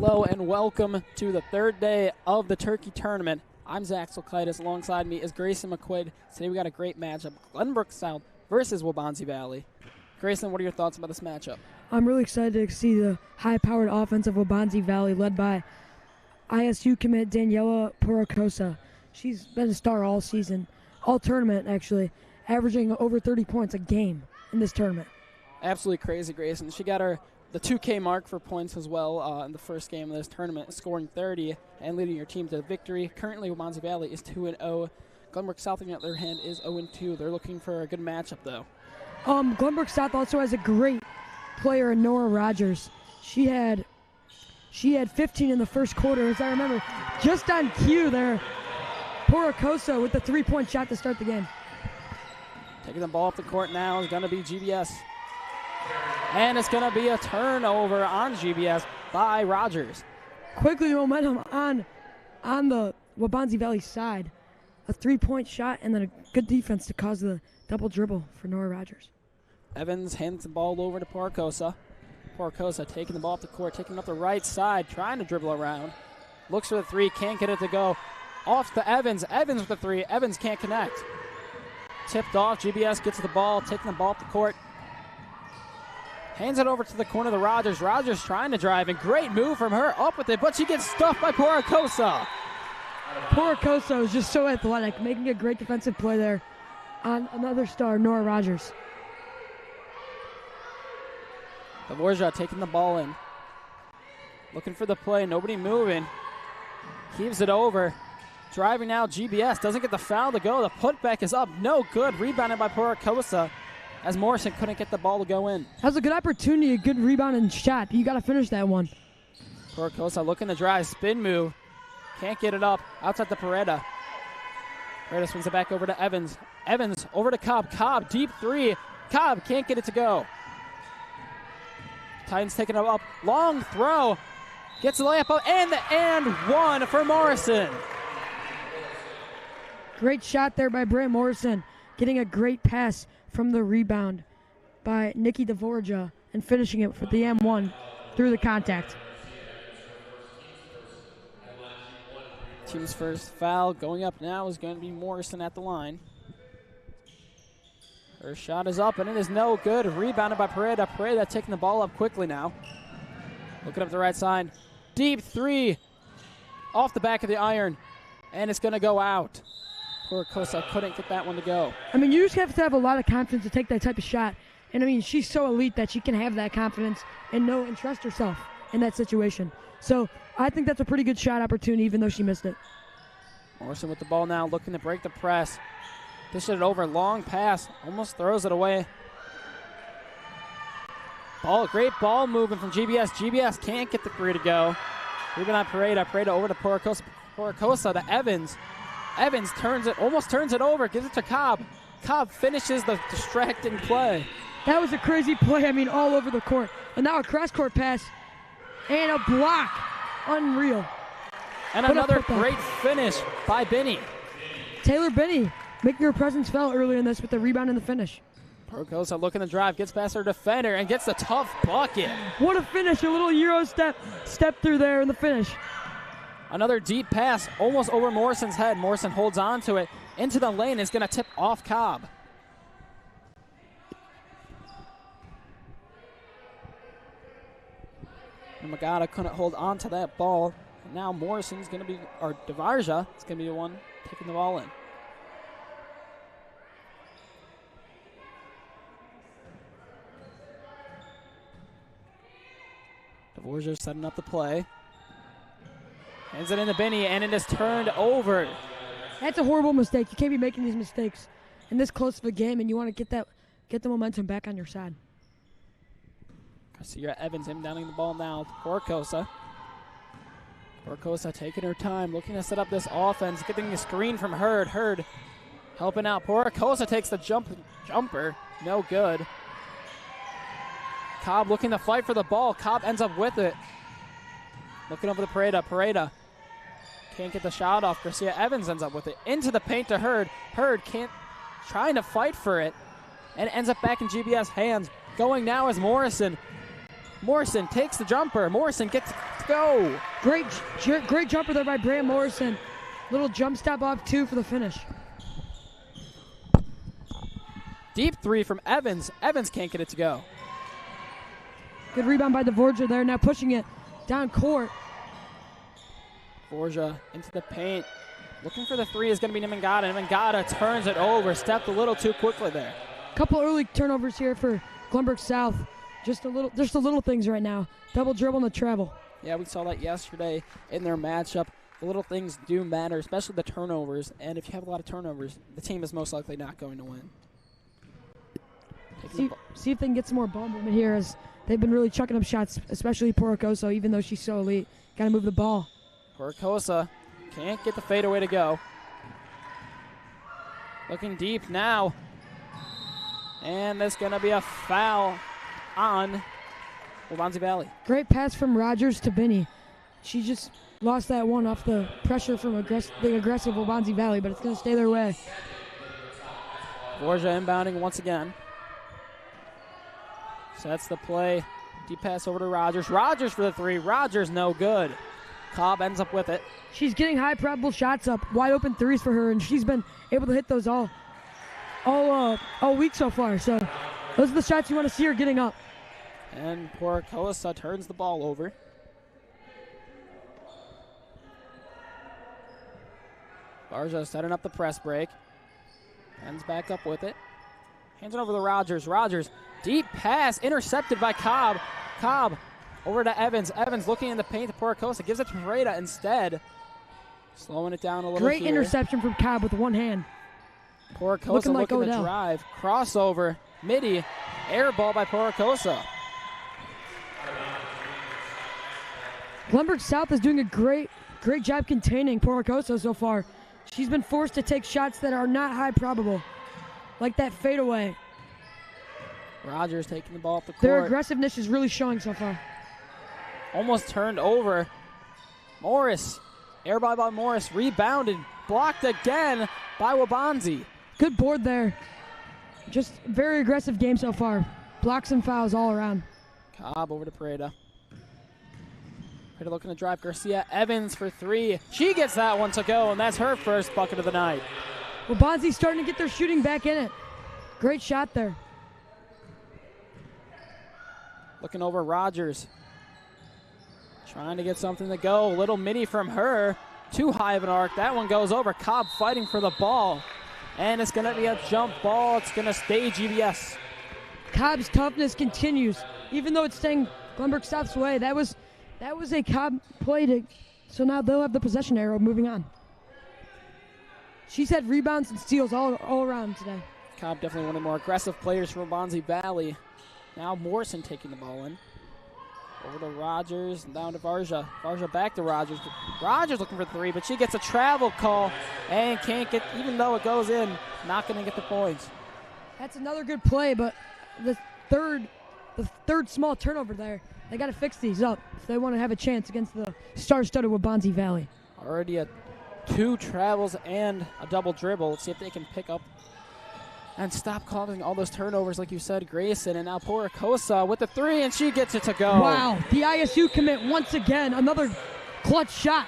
Hello and welcome to the third day of the Turkey Tournament. I'm Silkaitis. Alongside me is Grayson McQuaid. Today we got a great matchup, Glenbrook South versus Waubonsie Valley. Grayson, what are your thoughts about this matchup? I'm really excited to see the high-powered offense of Waubonsie Valley led by ISU commit Daniela Porocosa. She's been a star all season, all tournament actually, averaging over 30 points a game in this tournament. Absolutely crazy, Grayson. She got the 2K mark for points as well in the first game of this tournament, scoring 30 and leading your team to victory. Currently, Waubonsie Valley is 2-0. Glenbrook South, on the other hand, is 0-2. They're looking for a good matchup, though. Glenbrook South also has a great player in Nora Rogers. She had 15 in the first quarter, as I remember. Just on cue there, Porocosa with the three-point shot to start the game. Taking the ball up the court now is going to be GBS. And it's going to be a turnover on GBS by Rogers. Quickly, momentum on the Waubonsie Valley side. A three-point shot and then a good defense to cause the double dribble for Nora Rogers. Evans hands the ball over to Porocosa. Porocosa taking the ball up the court, taking it up the right side, trying to dribble around. Looks for the three, can't get it to go. Off to Evans. Evans with the three. Evans can't connect. Tipped off. GBS gets the ball, taking the ball up the court. Hands it over to the corner of the Rogers. Rogers trying to drive, and great move from her, up with it, but she gets stuffed by Porocosa. Porocosa is just so athletic, making a great defensive play there on another star, Nora Rogers. Dvorak taking the ball in. Looking for the play, nobody moving. Heaves it over. Driving now, GBS doesn't get the foul to go. The putback is up, no good. Rebounded by Porocosa, as Morrison couldn't get the ball to go in. That was a good opportunity, a good rebound and shot, but you got to finish that one. Porocosa looking to drive, spin move. Can't get it up, outside the Pareda. Pareda swings it back over to Evans. Evans over to Cobb. Cobb, deep three. Cobb can't get it to go. Titans taking it up, long throw. Gets the layup up, and one for Morrison. Great shot there by Bray Morrison, getting a great pass from the rebound by Nikki Dvorak and finishing it for the M1 through the contact. Team's first foul going up now is going to be Morrison at the line. Her shot is up, and it is no good. Rebounded by Pareda. Pareda taking the ball up quickly now. Looking up the right side. Deep three off the back of the iron, and it's going to go out. Porocosa couldn't get that one to go. I mean, you just have to have a lot of confidence to take that type of shot. And, I mean, she's so elite that she can have that confidence and know and trust herself in that situation. So I think that's a pretty good shot opportunity, even though she missed it. Morrison with the ball now, looking to break the press. Dished it over, long pass, almost throws it away. Great ball movement from GBS. GBS can't get the three to go. Rebound on Pareda. Pareda over to Porocosa. Porocosa to Evans. Evans almost turns it over, gives it to Cobb. Cobb finishes the distracting play. That was a crazy play, I mean, all over the court. And now a cross-court pass and a block. Unreal. And another great finish by Binney. Taylor Binney making her presence felt earlier in this with the rebound and the finish. Porocosa looking to drive, gets past her defender, and gets the tough bucket. What a finish, a little Euro step through there in the finish. Another deep pass, almost over Morrison's head. Morrison holds on to it. Into the lane, is going to tip off Cobb. And Magada couldn't hold on to that ball. And now Morrison's going to be, or Dvorak is going to be the one taking the ball in. Dvorak setting up the play. Hands it into Binney, and it is turned over. That's a horrible mistake. You can't be making these mistakes in this close of a game, and you want to get the momentum back on your side. Garcia Evans inbounding the ball now to Porocosa. Porocosa taking her time, looking to set up this offense, getting a screen from Hurd. Hurd helping out. Porocosa takes the jumper, no good. Cobb looking to fight for the ball. Cobb ends up with it. Looking over the Pareda. Pareda can't get the shot off. Garcia Evans ends up with it. Into the paint to Hurd. Hurd trying to fight for it, and it ends up back in GBS hands. Going now is Morrison. Morrison takes the jumper. Morrison gets go. Great jumper there by Brant Morrison. Little jump step off 2 for the finish. Deep 3 from Evans. Evans can't get it to go. Good rebound by Dvorak there, now pushing it down court. Borja into the paint. Looking for the 3 is going to be Nimangata. Nimangata turns it over. Stepped a little too quickly there. Couple early turnovers here for Glenbrook South. Just the little things right now. Double dribble and the travel. Yeah, we saw that yesterday in their matchup. The little things do matter, especially the turnovers. And if you have a lot of turnovers, the team is most likely not going to win. See if they can get some more ball movement here, as they've been really chucking up shots, especially Porocoso, even though she's so elite. Got to move the ball. Porocoso can't get the fadeaway to go. Looking deep now. And there's going to be a foul on Waubonsie Valley. Great pass from Rogers to Binney. She just lost that one off the pressure from the aggressive Waubonsie Valley, but it's going to stay their way. Borja inbounding once again. Sets the play. Deep pass over to Rogers. Rogers for the 3. Rogers no good. Cobb ends up with it. She's getting high probable shots up, wide open 3s for her, and she's been able to hit those all week so far. So those are the shots you want to see her getting up. And Porocoso turns the ball over. Barja setting up the press break. Ends back up with it. Hands it over to Rogers. Rogers, deep pass, intercepted by Cobb. Cobb over to Evans. Evans looking in the paint to Porocoso. Gives it to Pereira instead. Slowing it down a little Great here. interception from Cobb with one hand. Porocoso looking to drive. Crossover. Midi. Air ball by Porocoso. Glenbrook South is doing a great job containing Porocoso so far. She's been forced to take shots that are not high probable, like that fadeaway. Rogers taking the ball off the court. Their aggressiveness is really showing so far. Almost turned over. Morris. Air ball by Morris. Rebounded. Blocked again by Waubonsie. Good board there. Just very aggressive game so far. Blocks and fouls all around. Cobb over to Pereira. Pereira looking to drive. Garcia Evans for 3. She gets that one to go, and that's her first bucket of the night. Waubonsie's starting to get their shooting back in it. Great shot there. Looking over Rogers. Trying to get something to go. Little mini from her. Too high of an arc. That one goes over. Cobb fighting for the ball. And it's going to be a jump ball. It's going to stay EVS. Cobb's toughness continues. Even though it's staying Glenbrook South's way, that was a Cobb play. So now they'll have the possession arrow moving on. She's had rebounds and steals all around today. Cobb definitely one of the more aggressive players from Waubonsie Valley. Now Morrison taking the ball in. Over to Rogers, and down to Varja. Varja back to Rogers. Rogers looking for 3, but she gets a travel call and can't get, even though it goes in, not going to get the points. That's another good play, but the third small turnover there, they got to fix these up if they want to have a chance against the star-studded Waubonsie Valley. Already 2 travels and a double dribble. Let's see if they can pick up and stop causing all those turnovers, like you said, Grayson. And now Porocoso with the 3, and she gets it to go. Wow, the ISU commit once again, another clutch shot.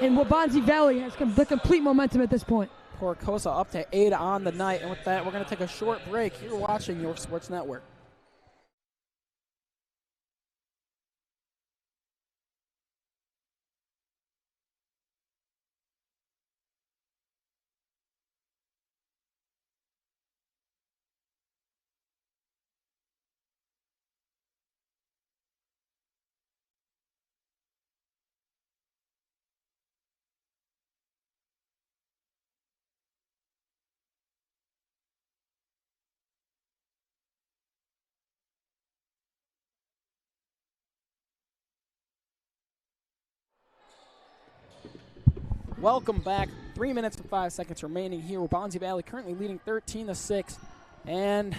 And Waubonsie Valley has the complete momentum at this point. Porocoso up to 8 on the night. And with that, we're going to take a short break. You're watching York Sports Network. Welcome back. 3 minutes and 5 seconds remaining here. Waubonsie Valley currently leading 13-6, and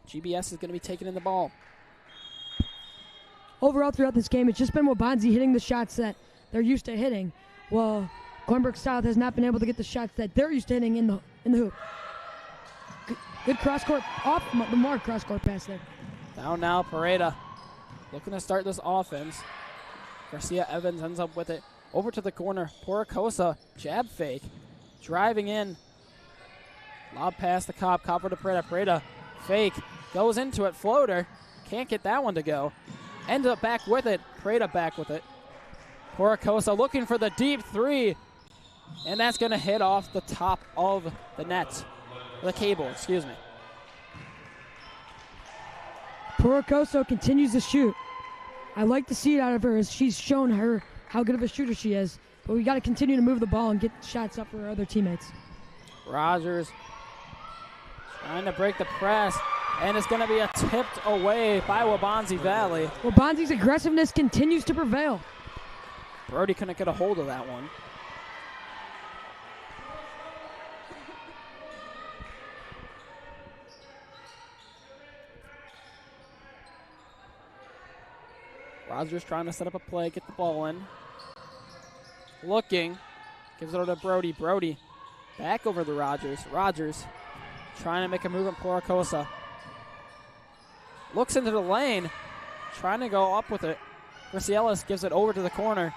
GBS is going to be taking in the ball. Overall, throughout this game, it's just been Waubonsie hitting the shots that they're used to hitting, while Glenbrook South has not been able to get the shots that they're used to hitting in the hoop. Good cross-court, off the mark cross-court pass there. Down now, Pereira looking to start this offense. Garcia Evans ends up with it. Over to the corner. Porocosa, jab fake. Driving in. Lob past the Cobb. Cobb for the Preda. Preda, fake. Goes into it. Floater. Can't get that one to go. Ends up back with it. Preda back with it. Porocosa looking for the deep three. And that's going to hit off the top of the net. The cable, excuse me. Porocosa continues to shoot. I like to see it out of her as she's shown her how good of a shooter she is. But we got to continue to move the ball and get shots up for our other teammates. Rogers trying to break the press. And it's going to be a tipped away by Waubonsie Valley. Waubonsie's aggressiveness continues to prevail. Brody couldn't get a hold of that one. Rogers trying to set up a play, get the ball in. Looking, gives it over to Brody. Brody back over to Rogers. Rogers trying to make a move on Porocosa. Looks into the lane, trying to go up with it. Garcielis gives it over to the corner.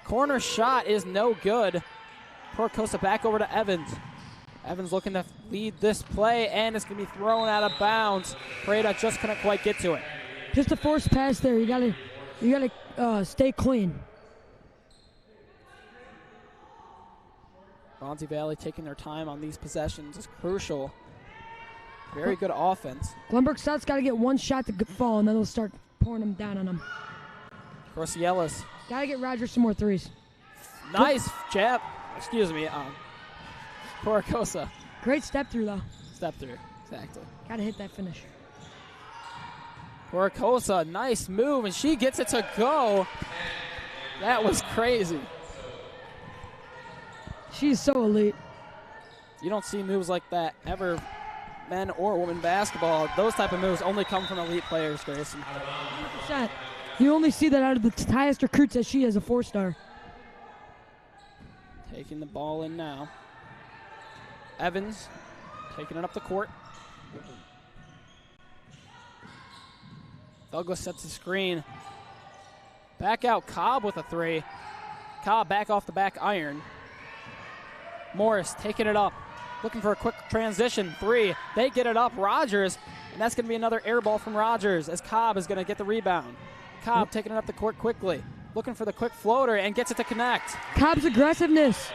Corner shot is no good. Porocosa back over to Evans. Evans looking to lead this play, and it's going to be thrown out of bounds. Preda just couldn't quite get to it. Just a forced pass there. You gotta stay clean. Waubonsie Valley taking their time on these possessions is crucial. Very good offense. Glenbrook South's got to get one shot to fall, and then they'll start pouring them down on them. Corcielis. Got to get Rogers some more threes. Nice jab. Excuse me. Porocosa. Great step through, though. Step through. Exactly. Got to hit that finish. Porocosa, nice move, and she gets it to go. That was crazy. She's so elite. You don't see moves like that ever, men or women basketball. Those type of moves only come from elite players, Grayson. 100%. You only see that out of the highest recruits as she is a 4-star. Taking the ball in now. Evans taking it up the court. Douglas sets the screen. Back out, Cobb with a three. Cobb back off the back iron. Morris taking it up. Looking for a quick transition. Three. They get it up. Rogers. And that's going to be another air ball from Rogers as Cobb is going to get the rebound. Cobb taking it up the court quickly. Looking for the quick floater and gets it to connect. Cobb's aggressiveness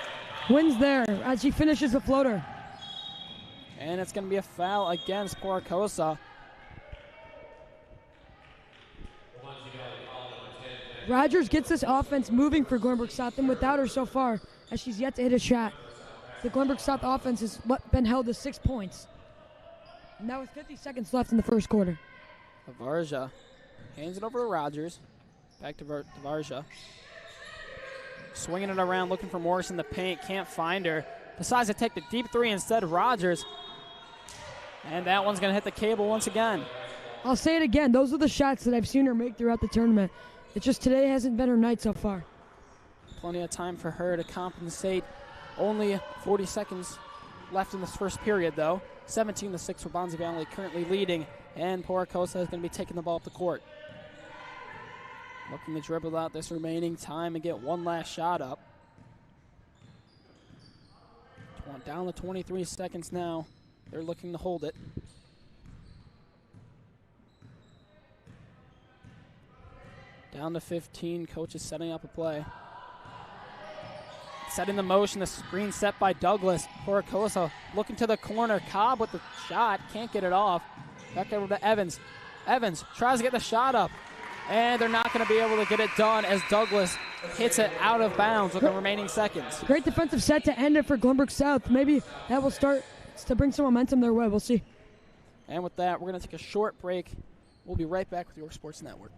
wins there as she finishes the floater. And it's going to be a foul against Porocosa. Rogers gets this offense moving for Glenbrook South, and without her so far, as she's yet to hit a shot, the Glenbrook South offense has been held to 6 points. And that was 50 seconds left in the first quarter. Varja hands it over to Rogers. Back to Varja. Swinging it around, looking for Morris in the paint. Can't find her. Decides to take the deep three instead. Rogers. And that one's going to hit the cable once again. I'll say it again. Those are the shots that I've seen her make throughout the tournament. It's just today hasn't been her night so far. Plenty of time for her to compensate. Only 40 seconds left in this first period, though. 17-6 for Waubonsie Valley currently leading, and Porocosa is going to be taking the ball up the court. Looking to dribble out this remaining time and get one last shot up. Down to 23 seconds now. They're looking to hold it. Down to 15. Coach is setting up a play. Setting the motion. The screen set by Douglas. Porocosa looking to the corner. Cobb with the shot. Can't get it off. Back over to Evans. Evans tries to get the shot up. And they're not going to be able to get it done as Douglas hits it out of bounds with the remaining seconds. Great defensive set to end it for Glenbrook South. Maybe that will start to bring some momentum their way. We'll see. And with that, we're going to take a short break. We'll be right back with York Sports Network.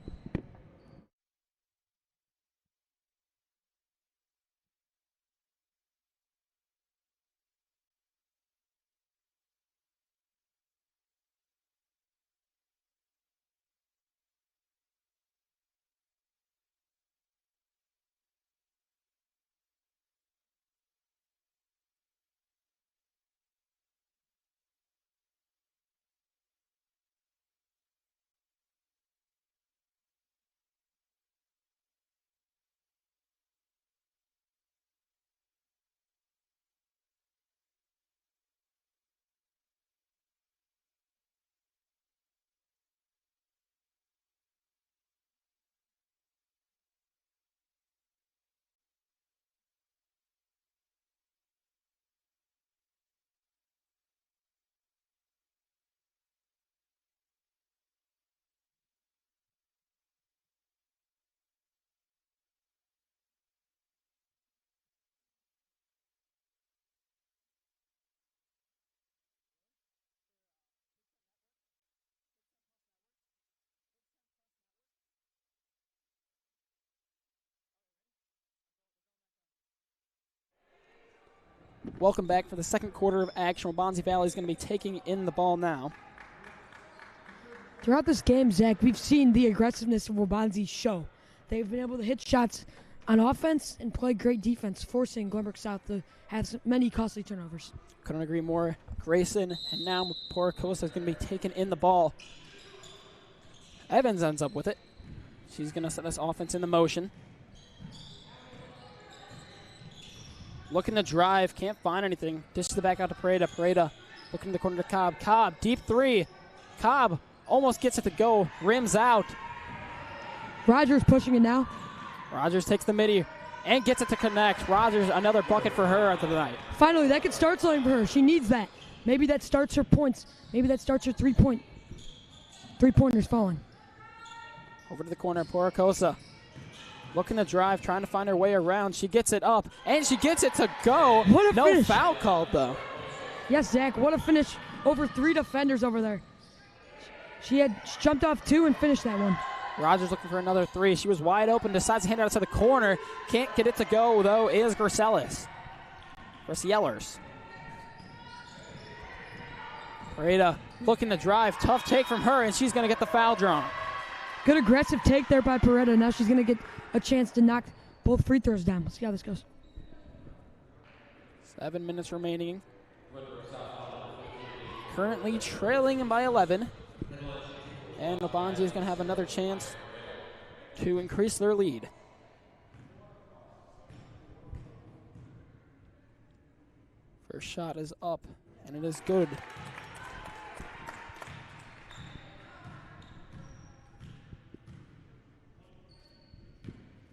Welcome back for the second quarter of action. Waubonsie Valley is going to be taking in the ball now. Throughout this game, Zach, we've seen the aggressiveness of Waubonsie show. They've been able to hit shots on offense and play great defense, forcing Glenbrook South to have many costly turnovers. Couldn't agree more. Grayson and now Poracosa is going to be taking in the ball. Evans ends up with it. She's going to set this offense into motion. Looking to drive, can't find anything. Dishes it back out to Pareda. Pareda looking in the corner to Cobb. Cobb, deep three. Cobb almost gets it to go. Rims out. Rogers pushing it now. Rogers takes the midi and gets it to connect. Rogers, another bucket for her at the night. Finally, that could start something for her. She needs that. Maybe that starts her points. Maybe that starts her three-pointers falling. Over to the corner, Poracosa. Looking to drive, trying to find her way around. She gets it up, and she gets it to go. What a no finish. Foul called, though. Yes, Zach, what a finish over 3 defenders over there. She jumped off 2 and finished that one. Rogers looking for another 3. She was wide open, decides to hand it out to the corner. Can't get it to go, though, is Gracellers. Pareda looking to drive. Tough take from her, and she's going to get the foul drawn. Good aggressive take there by Pareda. Now she's going to get a chance to knock both free throws down. Let's see how this goes. 7 minutes remaining. Currently trailing by 11. And Waubonsie is going to have another chance to increase their lead. First shot is up, and it is good.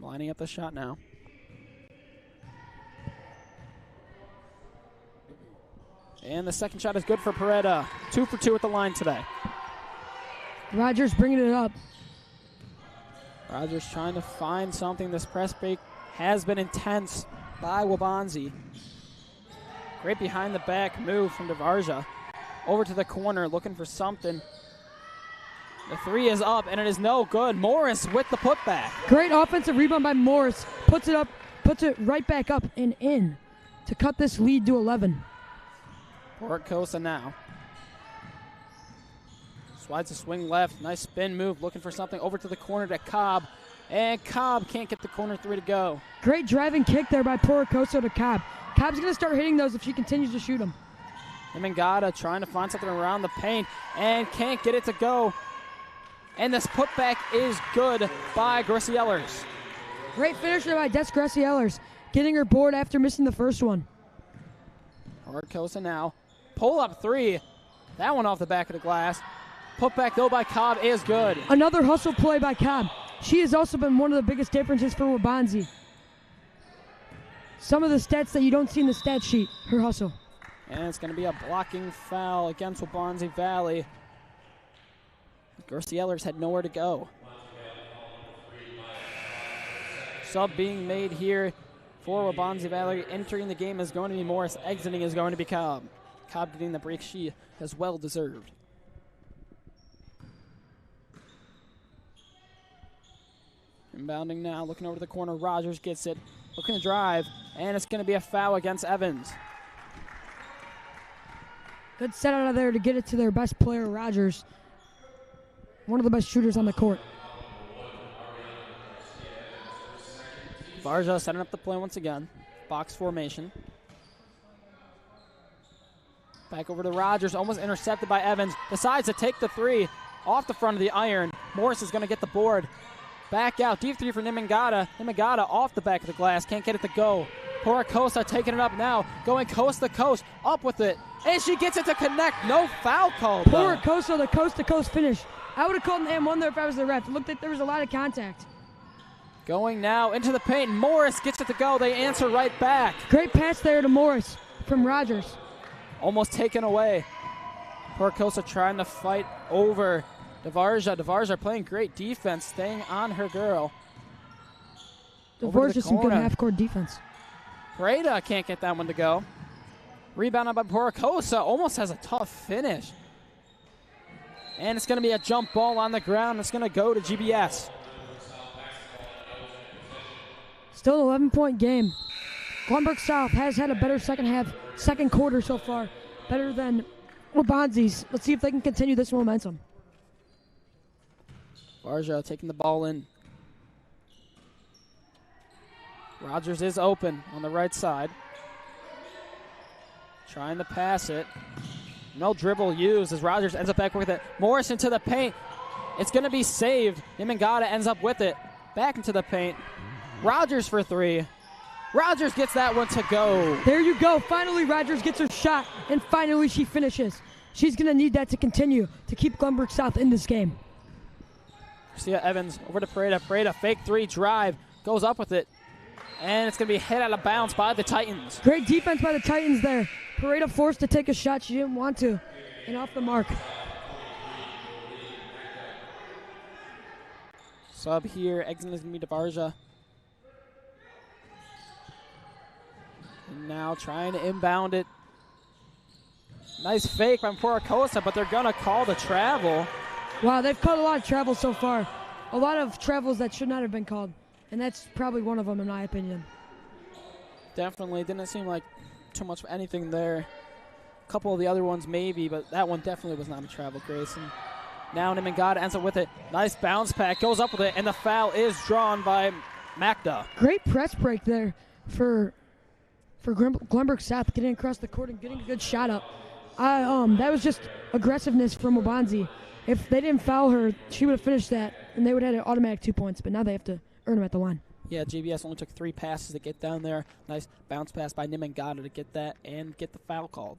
Lining up the shot now. And the second shot is good for Pareda. 2 for 2 at the line today. Rogers bringing it up. Rogers trying to find something. This press break has been intense by Waubonsie. Great behind the back move from DeVarja. Over to the corner looking for something. The 3 is up, and it is no good. Morris with the putback. Great offensive rebound by Morris. Puts it right back up and in to cut this lead to 11. Poracosa now. Slides a swing left. Nice spin move. Looking for something over to the corner to Cobb. And Cobb can't get the corner 3 to go. Great driving kick there by Poracosa to Cobb. Cobb's going to start hitting those if she continues to shoot them. Imangata trying to find something around the paint and can't get it to go. And this putback is good by Gracellers. Great finisher by Des Gracellers, getting her board after missing the first one. Poracosa now. Pull up 3. That one off the back of the glass. Putback though by Cobb is good. Another hustle play by Cobb. She has also been one of the biggest differences for Waubonsie. Some of the stats that you don't see in the stat sheet, her hustle. And it's going to be a blocking foul against Waubonsie Valley. Gracellers had nowhere to go. Sub being made here for Waubonsie Valley. Entering the game is going to be Morris. Exiting is going to be Cobb. Cobb getting the break she has well deserved. Inbounding now, looking over the corner. Rogers gets it. Looking to drive, and it's going to be a foul against Evans. Good set out of there to get it to their best player, Rogers. One of the best shooters on the court. Varja setting up the play once again. Box formation. Back over to Rogers, almost intercepted by Evans. Decides to take the 3 off the front of the iron. Morris is going to get the board. Back out, deep 3 for Nimangata. Nimangata off the back of the glass, can't get it to go. Poracosa taking it up now, going coast to coast, up with it. And she gets it to connect, no foul call. Poracosa, the coast-to-coast finish. I would have called an M1 there if I was the ref. It looked like there was a lot of contact. Going now into the paint. Morris gets it to go. They answer right back. Great pass there to Morris from Rogers. Almost taken away. Poracosa trying to fight over DeVarja. DeVarja playing great defense, staying on her girl. DeVarja some good half-court defense. Pareda can't get that one to go. Rebounded by Poracosa. Almost has a tough finish. And it's going to be a jump ball on the ground. It's going to go to GBS. Still an 11-point game. Glenbrook South has had a better second half second quarter so far. Better than Waubonsie's. Let's see if they can continue this momentum. Varja taking the ball in. Rogers is open on the right side. Trying to pass it. No dribble used as Rogers ends up back with it. Morris into the paint. It's going to be saved. Nimangata ends up with it. Back into the paint. Rogers for three. Rogers gets that one to go. There you go. Finally, Rogers gets her shot, and finally she finishes. She's going to need that to continue to keep Glenbrook South in this game. Garcia Evans over to Pereira. Pereira, fake three, drive. Goes up with it. And it's going to be hit out of bounds by the Titans. Great defense by the Titans there. Pereira forced to take a shot she didn't want to, and off the mark. Sub here. Exit is going to be DeVarja. And now trying to inbound it. Nice fake by Porocosa, but they're going to call the travel. Wow, they've called a lot of travels so far. A lot of travels that should not have been called. And that's probably one of them, in my opinion. Definitely. Didn't seem like too much of anything there. A couple of the other ones maybe, but that one definitely was not a travel, Grayson. Now Nimangata ends up with it. Nice bounce pack. Goes up with it, and the foul is drawn by Macda. Great press break there for Glenbrook South, getting across the court and getting a good shot up. That was just aggressiveness from Waubonsie. If they didn't foul her, she would have finished that, and they would have had an automatic 2 points, but now they have to earn them at the line. Yeah, GBS only took 3 passes to get down there. Nice bounce pass by Nimangata to get that and get the foul called.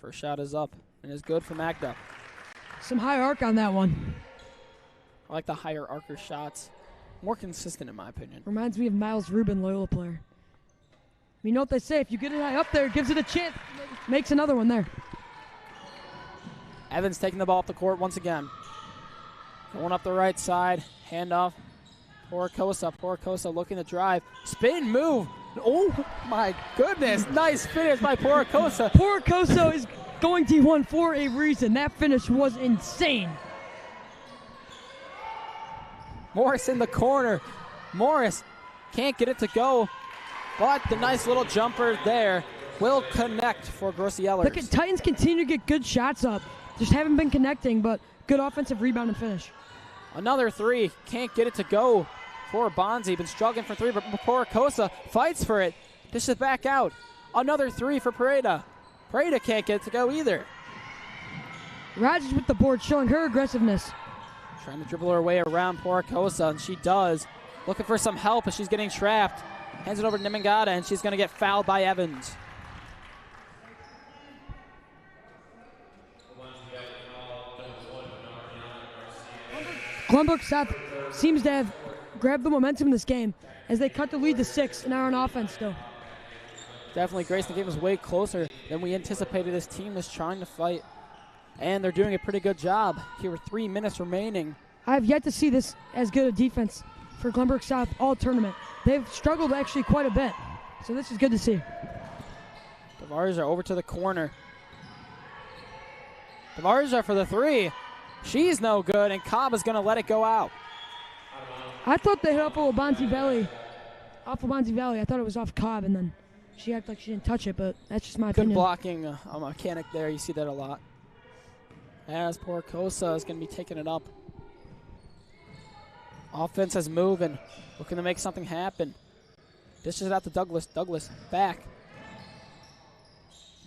First shot is up and is good for Magda. Some high arc on that one. I like the higher arcer shots. More consistent in my opinion. Reminds me of Miles Rubin, Loyola player. You know what they say, if you get it high up there, it gives it a chance. Makes another one there. Evans taking the ball up the court once again. Going up the right side. Handoff. Porocosa looking to drive. Spin move. Oh my goodness. Nice finish by Porocosa. Porocosa is going D1 for a reason. That finish was insane. Morris in the corner. Morris can't get it to go, but the nice little jumper there will connect for Grossiellers. Look at Titans continue to get good shots up. Just haven't been connecting, but good offensive rebound and finish. Another three. Can't get it to go for Bonzi. Been struggling for three, but Porocosa fights for it. Dishes back out. Another three for Pereira. Pereira can't get it to go either. Rogers with the board, showing her aggressiveness. Trying to dribble her way around Porocosa, and she does. Looking for some help as she's getting trapped. Hands it over to Nimangata, and she's going to get fouled by Evans. Glenbrook South seems to have grabbed the momentum in this game as they cut the lead to 6 and are on offense still. Definitely, Grace, the game is way closer than we anticipated. This team is trying to fight, and they're doing a pretty good job. Here with 3 minutes remaining. I have yet to see this as good a defense for Glenbrook South all tournament. They've struggled actually quite a bit, so this is good to see. DeVarja over to the corner. DeVarja for the three. She's no good, and Cobb is going to let it go out. I thought they hit off of Waubonsie Valley. I thought it was off Cobb, and then she acted like she didn't touch it, but that's just my Good opinion. blocking a mechanic there. You see that a lot. As Porocosa is going to be taking it up. Offense is moving. Looking to make something happen. Dishes it out to Douglas. Douglas back.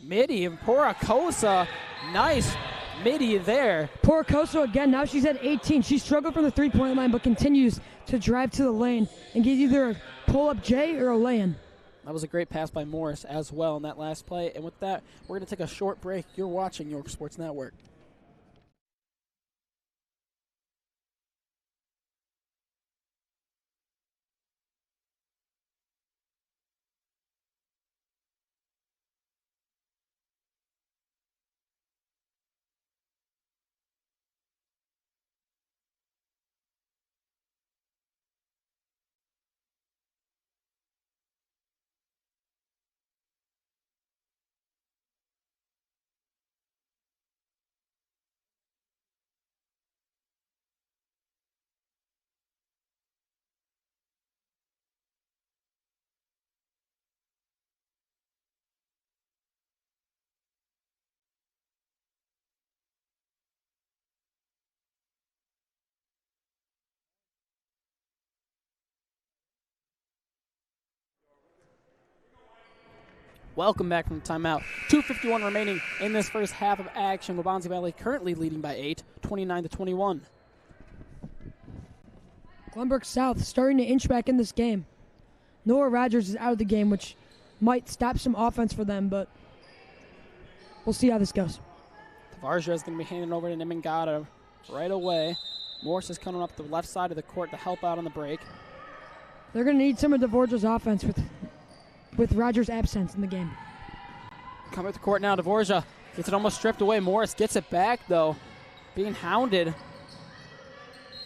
Midi and Porocosa. Nice midi there. Porocosa again, now she's at 18. She struggled from the three-point line, but continues to drive to the lane and get either a pull-up J or a lay-in. That was a great pass by Morris as well in that last play. And with that, we're going to take a short break. You're watching York Sports Network. Welcome back from the timeout. 2:51 remaining in this first half of action. Waubonsie Valley currently leading by 8, 29-21. Glenbrook South starting to inch back in this game. Noah Rogers is out of the game, which might stop some offense for them, but we'll see how this goes. Tavares is going to be handing over to Nimangata right away. Morris is coming up the left side of the court to help out on the break. They're going to need some of Dvorak's offense with Rogers' absence in the game. Coming up the court now, Dvorak gets it almost stripped away. Morris gets it back, though. Being hounded.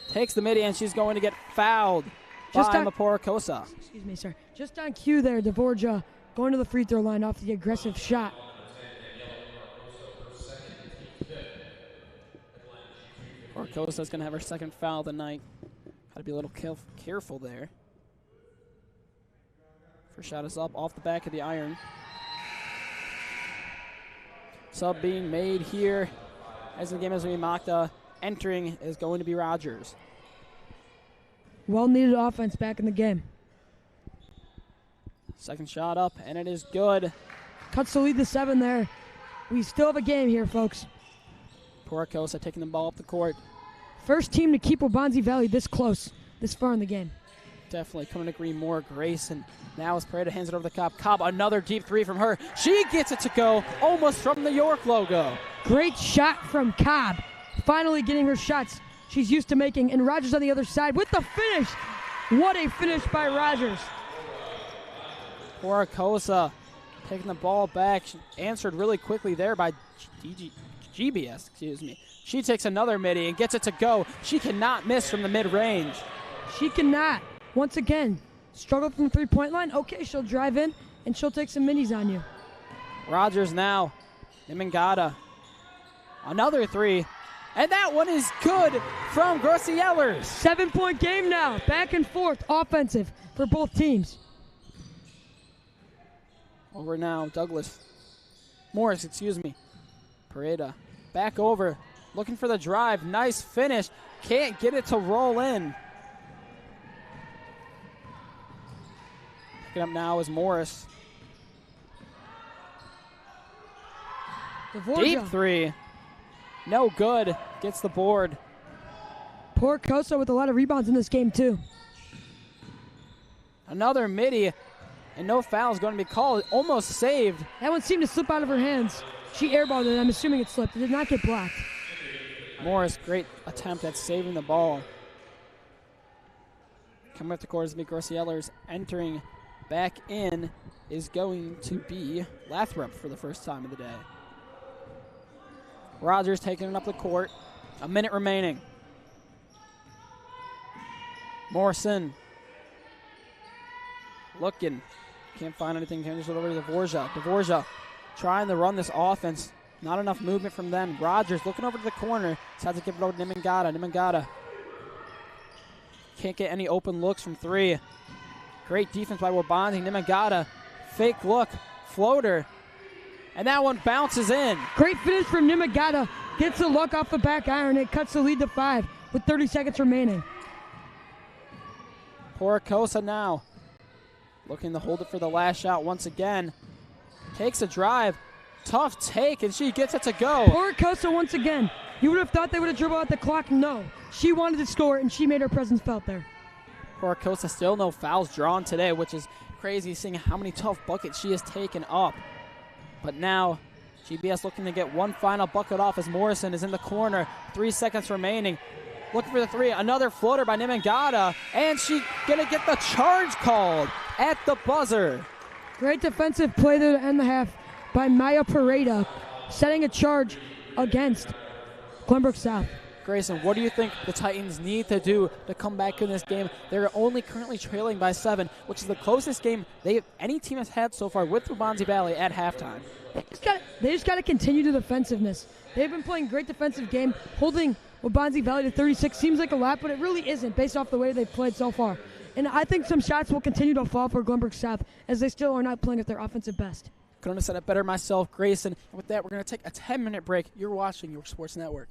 Takes the midi, and she's going to get fouled by Maporokosa. Excuse me, sir. Just on cue there, Dvorak going to the free throw line off the aggressive shot. Maporokosa's going to have her second foul of the night. Got to be a little careful there. First shot is up off the back of the iron. Sub being made here as the game is being mocked. Entering is going to be Rogers. Well-needed offense back in the game. Second shot up, and it is good. Cuts the lead to 7 there. We still have a game here, folks. Maporokosa taking the ball up the court. First team to keep Waubonsie Valley this close, this far in the game. Definitely couldn't agree more. Grayson now as Pareda hands it over to Cobb. Cobb, another deep three from her. She gets it to go, almost from the York logo. Great shot from Cobb. Finally getting her shots she's used to making. And Rogers on the other side with the finish. What a finish by Rogers. Maporokosa taking the ball back. She answered really quickly there by GBS, excuse me. She takes another midi and gets it to go. She cannot miss from the mid-range. She cannot. Once again, struggled from the three-point line. Okay, she'll drive in, and she'll take some minis on you. Rogers now. Nimangata. Another three. And that one is good from Grossiellers. 7-point game now. Back and forth, offensive for both teams. Over now, Morris, excuse me. Pareda back over. Looking for the drive. Nice finish. Can't get it to roll in. Picking up now is Morris. Dvorak. Deep three. No good. Gets the board. Maporokosa with a lot of rebounds in this game, too. Another midi. And no foul is going to be called. Almost saved. That one seemed to slip out of her hands. She airballed it. I'm assuming it slipped. It did not get blocked. Morris, great attempt at saving the ball. Coming up the court is Grossiellers. Entering back in is going to be Lathrop for the first time of the day. Rogers taking it up the court. A minute remaining. Morrison. Looking. Can't find anything. Hands it over to Dvorak. Dvorak trying to run this offense. Not enough movement from them. Rogers looking over to the corner. Decides to give it over to Nimangata. Nimangata can't get any open looks from three. Great defense by Waubonsie. Nimangata. Fake look. Floater. And that one bounces in. Great finish from Nimangata. Gets the luck off the back iron. It cuts the lead to 5 with 30 seconds remaining. Maporokosa now. Looking to hold it for the last shot once again. Takes a drive. Tough take, and she gets it to go. Maporokosa once again. You would have thought they would have dribbled out the clock. No. She wanted to score, and she made her presence felt there. Maporokosa still no fouls drawn today, which is crazy seeing how many tough buckets she has taken up. But now, GBS looking to get one final bucket off as Morrison is in the corner. 3 seconds remaining. Looking for the three. Another floater by Nimangata. And she's going to get the charge called at the buzzer. Great defensive play there to end the half by Maya Pareda, setting a charge against Glenbrook South. Grayson, what do you think the Titans need to do to come back in this game? They're only currently trailing by 7, which is the closest game any team has had so far with Waubonsie Valley at halftime. They just got to continue the defensiveness. They've been playing great defensive game, holding Waubonsie Valley to 36 seems like a lot, but it really isn't based off the way they've played so far. And I think some shots will continue to fall for Glenbrook South as they still are not playing at their offensive best. Couldn't have said it better myself, Grayson. And with that, we're going to take a 10-minute break. You're watching York Sports Network.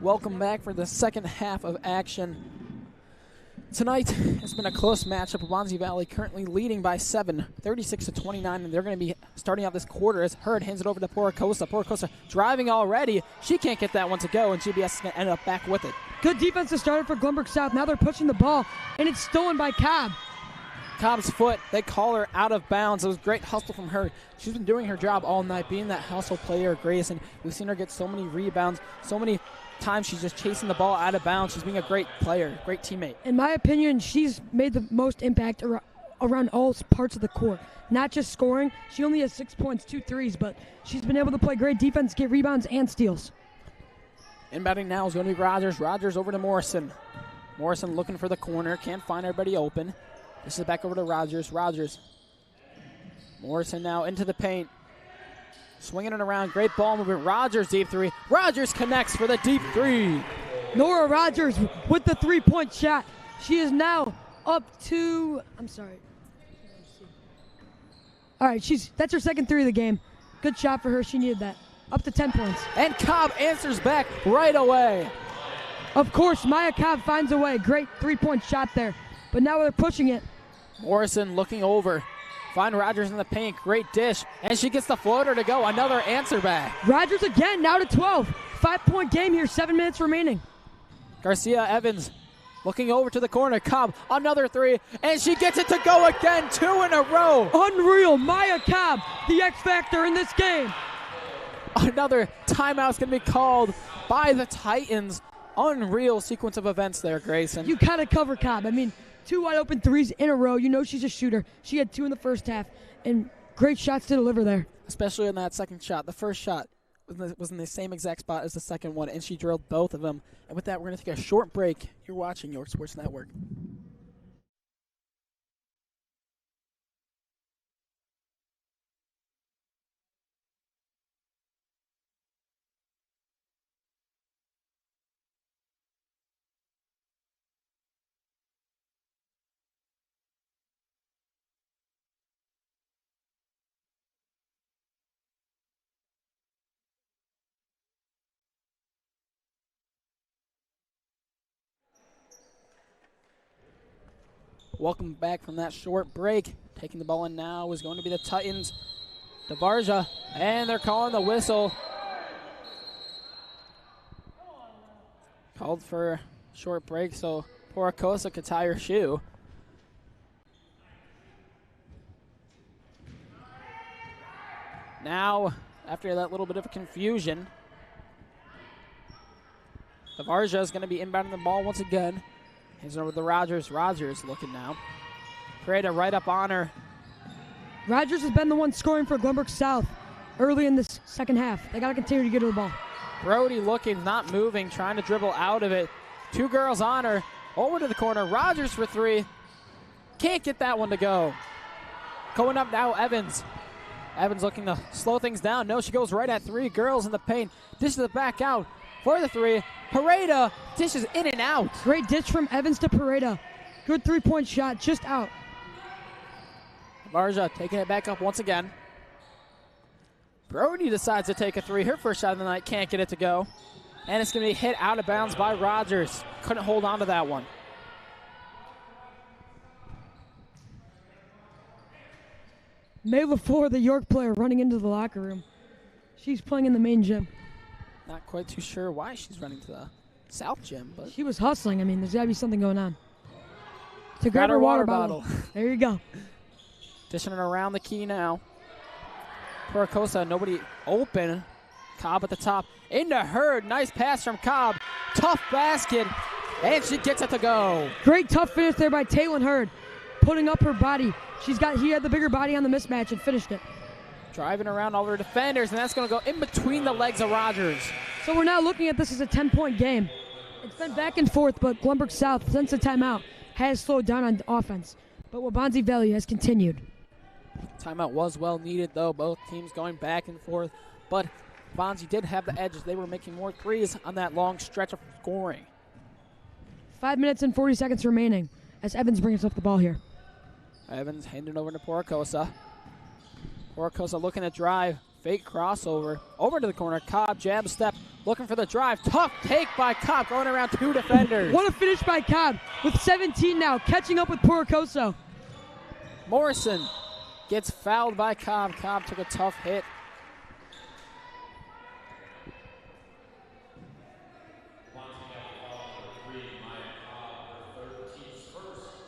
Welcome back for the second half of action. Tonight, it's been a close matchup. Waubonsie Valley currently leading by 7, 36-29, and they're going to be starting out this quarter as Hurd hands it over to Poracosa. Poracosa driving already. She can't get that one to go, and GBS is going to end up back with it. Good defense to start for Glenbrook South. Now they're pushing the ball, and it's stolen by Cobb. Cobb's foot, they call her out of bounds. It was great hustle from her. She's been doing her job all night, being that hustle player, Grace, and we've seen her get so many rebounds, so many times she's just chasing the ball out of bounds. She's being a great player, great teammate. In my opinion, she's made the most impact around all parts of the court. Not just scoring. She only has 6 points, 2 threes, but she's been able to play great defense, get rebounds, and steals. Inbounding now is going to be Rogers. Rogers over to Morrison. Morrison looking for the corner. Can't find everybody open. This is back over to Rogers. Rogers. Morrison now into the paint. Swinging it around. Great ball movement. Rogers deep three. Rogers connects for the deep three. Nora Rogers with the three-point shot. She is now up to, all right, that's her second three of the game. Good shot for her. She needed that. Up to 10 points. And Cobb answers back right away. Of course, Maya Cobb finds a way. Great three-point shot there. But now they're pushing it. Morrison looking over. Find Rogers in the paint. Great dish. And she gets the floater to go. Another answer back. Rogers again, now to 12. 5-point game here, 7 minutes remaining. Garcia Evans looking over to the corner. Cobb, another three. And she gets it to go again. 2 in a row. Unreal. Maya Cobb, the X factor in this game. Another timeout's going to be called by the Titans. Unreal sequence of events there, Grayson. You got to cover Cobb. I mean, 2 wide open threes in a row. You know she's a shooter. She had 2 in the first half, and great shots to deliver there. Especially in that second shot. The first shot was in the same exact spot as the second one, and she drilled both of them. And with that, we're going to take a short break. You're watching York Sports Network. Welcome back from that short break. Taking the ball in now is going to be the Titans. DeVarja, and they're calling the whistle. Called for short break, so Poracosa could tie her shoe. Now, after that little bit of confusion, DeVarja is going to be inbounding the ball once again. Hands over to Rogers. Rogers looking now. Pereira right up on her. Rogers has been the one scoring for Glenbrook South early in this second half. They got to continue to get her the ball. Brody looking, not moving, trying to dribble out of it. 2 girls on her. Over to the corner. Rogers for 3. Can't get that one to go. Going up now, Evans. Evans looking to slow things down. No, she goes right at 3 girls in the paint. Dishes it back out for the 3. Pereira dishes in and out. Great dish from Evans to Pereira. Good three-point shot, just out. Varja taking it back up once again. Brody decides to take a 3. Her first shot of the night, can't get it to go. And it's going to be hit out of bounds by Rogers. Couldn't hold on to that one. May LaFleur, the York player, running into the locker room. She's playing in the main gym. Not quite too sure why she's running to the South gym, but she was hustling. I mean, there's got to be something going on. To grab her water bottle. There you go. Dishing it around the key now. Poracosa, nobody open. Cobb at the top. Into Hurd. Nice pass from Cobb. Tough basket. And she gets it to go. Great tough finish there by Taylor Hurd. Putting up her body. He had the bigger body on the mismatch and finished it. Driving around all her defenders, and that's going to go in between the legs of Rogers. So we're now looking at this as a 10-point game. It's been back and forth, but Glenbrook South, since the timeout, has slowed down on offense. But Waubonsie Valley has continued. Timeout was well needed, though. Both teams going back and forth. But Waubonsie did have the edge as they were making more threes on that long stretch of scoring. 5 minutes and 40 seconds remaining as Evans brings up the ball here. Evans handing over to Poracosa. Poracosa looking to drive. Fake crossover. Over to the corner. Cobb, jab step. looking for the drive. Tough take by Cobb, going around 2 defenders. What a finish by Cobb with 17 now, catching up with Porocoso. Morrison gets fouled by Cobb. Cobb took a tough hit.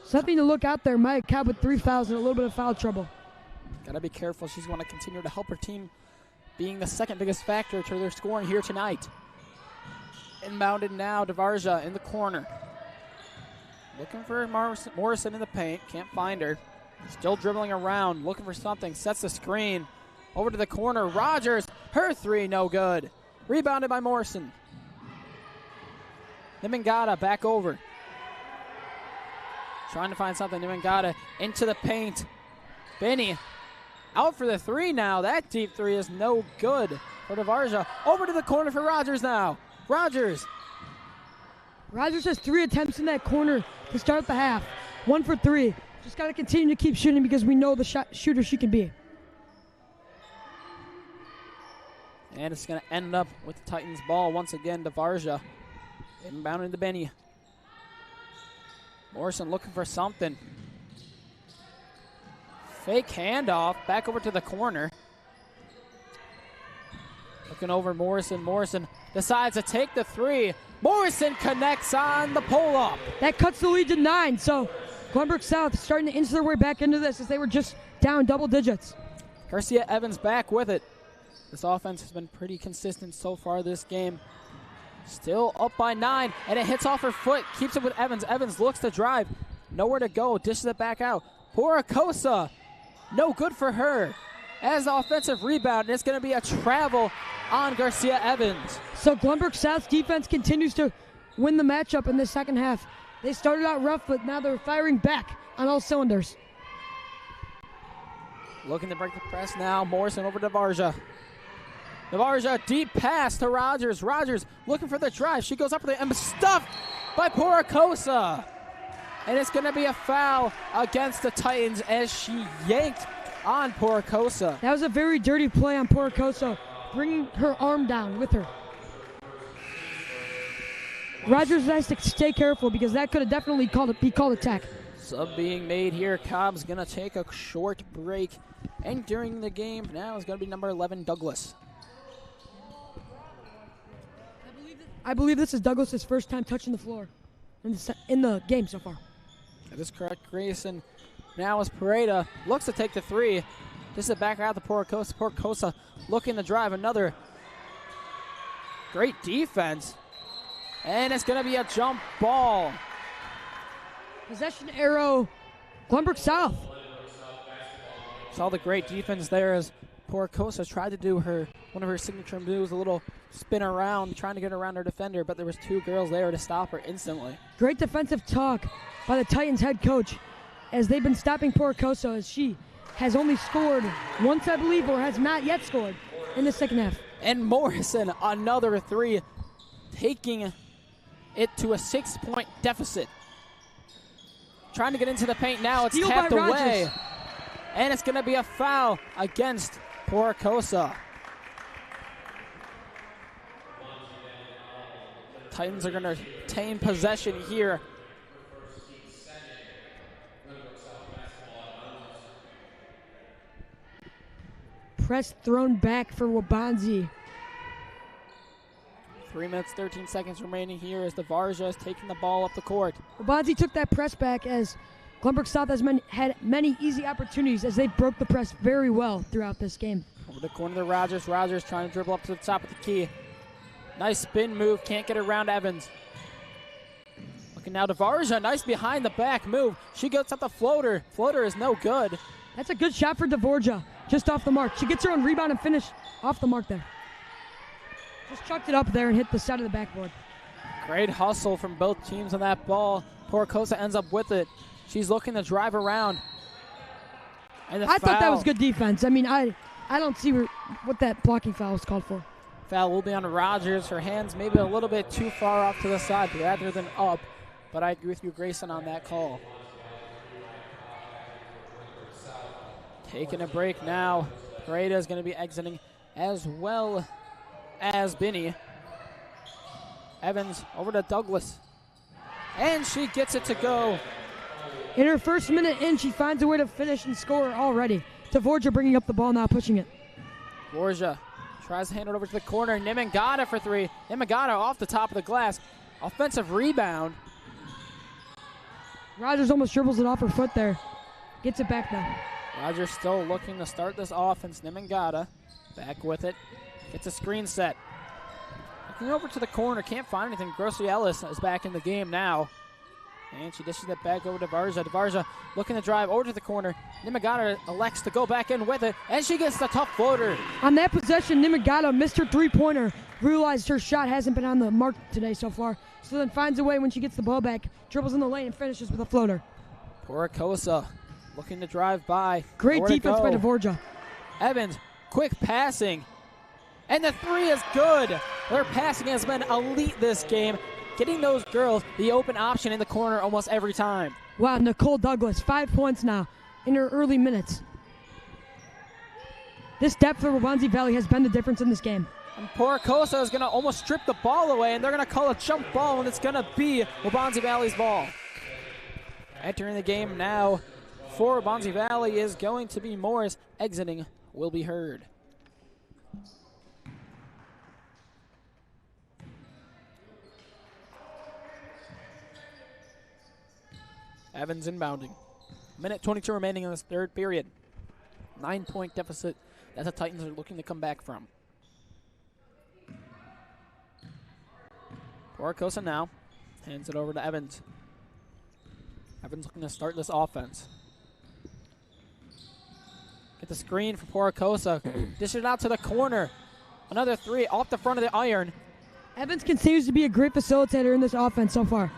Something to look out there. Maya Cobb with 3 fouls and a little bit of foul trouble. Got to be careful. She's going to continue to help her team, being the second biggest factor to their scoring here tonight. Inbounded now, DeVarja in the corner. Looking for Morrison in the paint. Can't find her. Still dribbling around, looking for something. Sets the screen. Over to the corner. Rogers, her 3, no good. Rebounded by Morrison. Nimangata back over. Trying to find something. Nimangata into the paint. Benny out for the 3 now. That deep 3 is no good for DeVarja. Over to the corner for Rogers now. Rogers has 3 attempts in that corner to start the half. 1 for 3. Just got to continue to keep shooting because we know the shooter she can be. And it's going to end up with the Titans ball once again. DeVarja inbounding to Benny. Morrison looking for something. Fake handoff, back over to the corner. Looking over Morrison. Morrison decides to take the 3. Morrison connects on the pull-up. That cuts the lead to 9, so Glenbrook South starting to inch their way back into this as they were just down double digits. Garcia Evans back with it. This offense has been pretty consistent so far this game. Still up by 9, and it hits off her foot. Keeps it with Evans. Evans looks to drive. Nowhere to go. Dishes it back out. Porocosa, no good for her. As the offensive rebound, and it's going to be a travel on Garcia Evans. So Glenbrook South's defense continues to win the matchup in the second half. They started out rough, but now they're firing back on all cylinders. Looking to break the press now. Morrison over to DeVarja. DeVarja, deep pass to Rogers. Rogers looking for the drive. She goes up with it and stuffed by Porocosa. And it's going to be a foul against the Titans as she yanked on Porocosa. That was a very dirty play on Porocosa, bringing her arm down with her. Rogers has to stay careful because that could have definitely be called attack. Sub being made here. Cobb's going to take a short break. And during the game now is going to be number 11, Douglas. I believe this is Douglas's first time touching the floor in the game so far. That is correct, Grayson. Now as Pareda looks to take the 3. This is back out to Porocosa. Porocosa looking to drive. Another great defense. And it's going to be a jump ball. Possession arrow, Glenbrook South. Saw the great defense there as Porocosa tried to do one of her signature moves, a little spin around, trying to get around her defender, but there was 2 girls there to stop her instantly. Great defensive talk by the Titans head coach as they've been stopping Porocosa, as she has only scored once, I believe, or has not yet scored in the second half. And Morrison, another 3, taking it to a 6-point deficit. Trying to get into the paint now. It's tapped away. And it's going to be a foul against Porocosa. Titans are going to retain possession here. Press thrown back for Waubonsie. 3 minutes, 13 seconds remaining here as DeVarja is taking the ball up the court. Waubonsie took that press back as Glenbrook South has had many easy opportunities as they broke the press very well throughout this game. Over the corner to Rogers. Rogers trying to dribble up to the top of the key. Nice spin move. Can't get around Evans. Looking now, DeVarja. Nice behind the back move. She gets up the floater. Floater is no good. That's a good shot for DeVarja. Just off the mark. She gets her own rebound and finish off the mark there. Just chucked it up there and hit the side of the backboard. Great hustle from both teams on that ball. Porocosa ends up with it. She's looking to drive around. And I thought that was good defense. I mean, I don't see what that blocking foul was called for. Foul will be on Rogers. Her hands maybe a little bit too far off to the side rather than up. But I agree with you, Grayson, on that call. Taking a break now. Pareda is going to be exiting as well as Binney. Evans over to Douglas. And she gets it to go. In her first minute in, she finds a way to finish and score already. Dvorak bringing up the ball, now pushing it. Borja tries to hand it over to the corner. Nimangata for three. Nimangata off the top of the glass. Offensive rebound. Rogers almost dribbles it off her foot there. Gets it back now. Rogers still looking to start this offense. Nimangata back with it. Gets a screen set. Looking over to the corner. Can't find anything. Grossi Ellis is back in the game now. And she dishes it back over to Varza. Varza looking to drive over to the corner. Nimangata elects to go back in with it. And she gets the tough floater. On that possession, Nimangata missed her three-pointer. Realized her shot hasn't been on the mark today so far. So then finds a way when she gets the ball back. Dribbles in the lane and finishes with a floater. Porokosa looking to drive by. Great defense by Dvorak. Evans, quick passing. And the three is good. Their passing has been elite this game. Getting those girls the open option in the corner almost every time. Wow, Nicole Douglas, 5 points now in her early minutes. This depth for Waubonsie Valley has been the difference in this game. And Porokosa is going to almost strip the ball away, and they're going to call a jump ball, and it's going to be Waubonsie Valley's ball. Entering the game now for Waubonsie Valley is going to be Morris. Exiting will be heard. Evans inbounding. Minute 22 remaining in this third period. 9-point deficit that the Titans are looking to come back from. Porokosa now hands it over to Evans. Evans looking to start this offense. Get the screen for Porokosa. Dish it out to the corner. Another three off the front of the iron. Evans continues to be a great facilitator in this offense so far.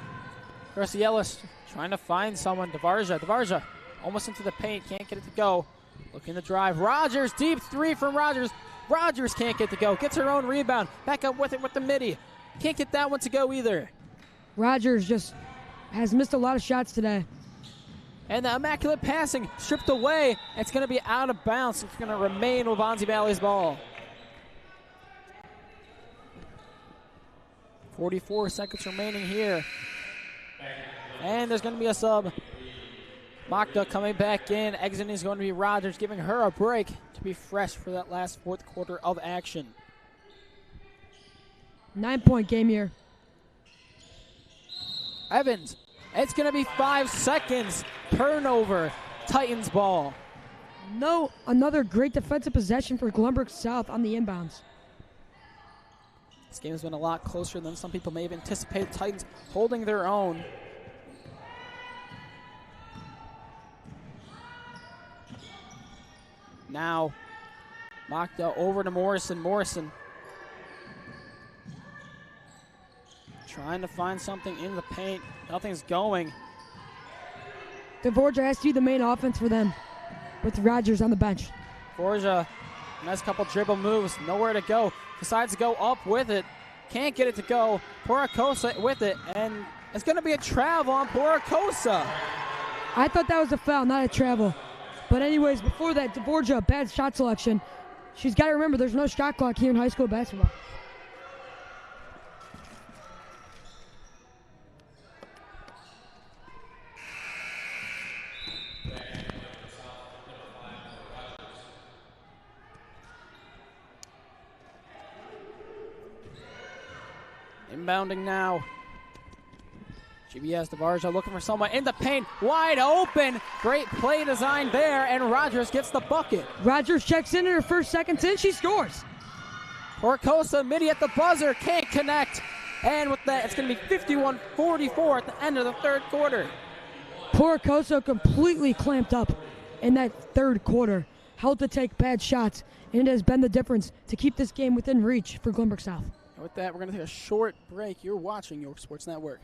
Grossi Ellis trying to find someone. Dvarja almost into the paint. Can't get it to go. Looking to drive. Rogers, deep three from Rogers. Rogers can't get to go. Gets her own rebound. Back up with it with the midi. Can't get that one to go either. Rogers just has missed a lot of shots today. And the immaculate passing stripped away. It's going to be out of bounds. It's going to remain Waubonsie Valley's ball. 44 seconds remaining here. And there's going to be a sub. Makda coming back in. Exiting is going to be Rogers, giving her a break to be fresh for that last fourth quarter of action. 9-point game here. Evans, it's going to be 5 seconds. Turnover, Titans ball. No, another great defensive possession for Glenbrook South on the inbounds. This game has been a lot closer than some people may have anticipated. Titans holding their own. Now, Makda over to Morrison. Morrison trying to find something in the paint. Nothing's going. Dvorak has to be the main offense for them with Rogers on the bench. Borja, nice couple dribble moves. Nowhere to go. Decides to go up with it. Can't get it to go. Porokosa with it. And it's going to be a travel on Porokosa. I thought that was a foul, not a travel. But anyways, before that, Dvorak, bad shot selection. She's got to remember there's no shot clock here in high school basketball. Inbounding now. GBS Dvarja looking for someone in the paint. Wide open. Great play design there, and Rogers gets the bucket. Rogers checks in her first seconds in. She scores. Porokosa midi at the buzzer. Can't connect. And with that, it's going to be 51-44 at the end of the third quarter. Porokosa completely clamped up in that third quarter. Held to take bad shots, and it has been the difference to keep this game within reach for Glenbrook South. And with that, we're going to take a short break. You're watching York Sports Network.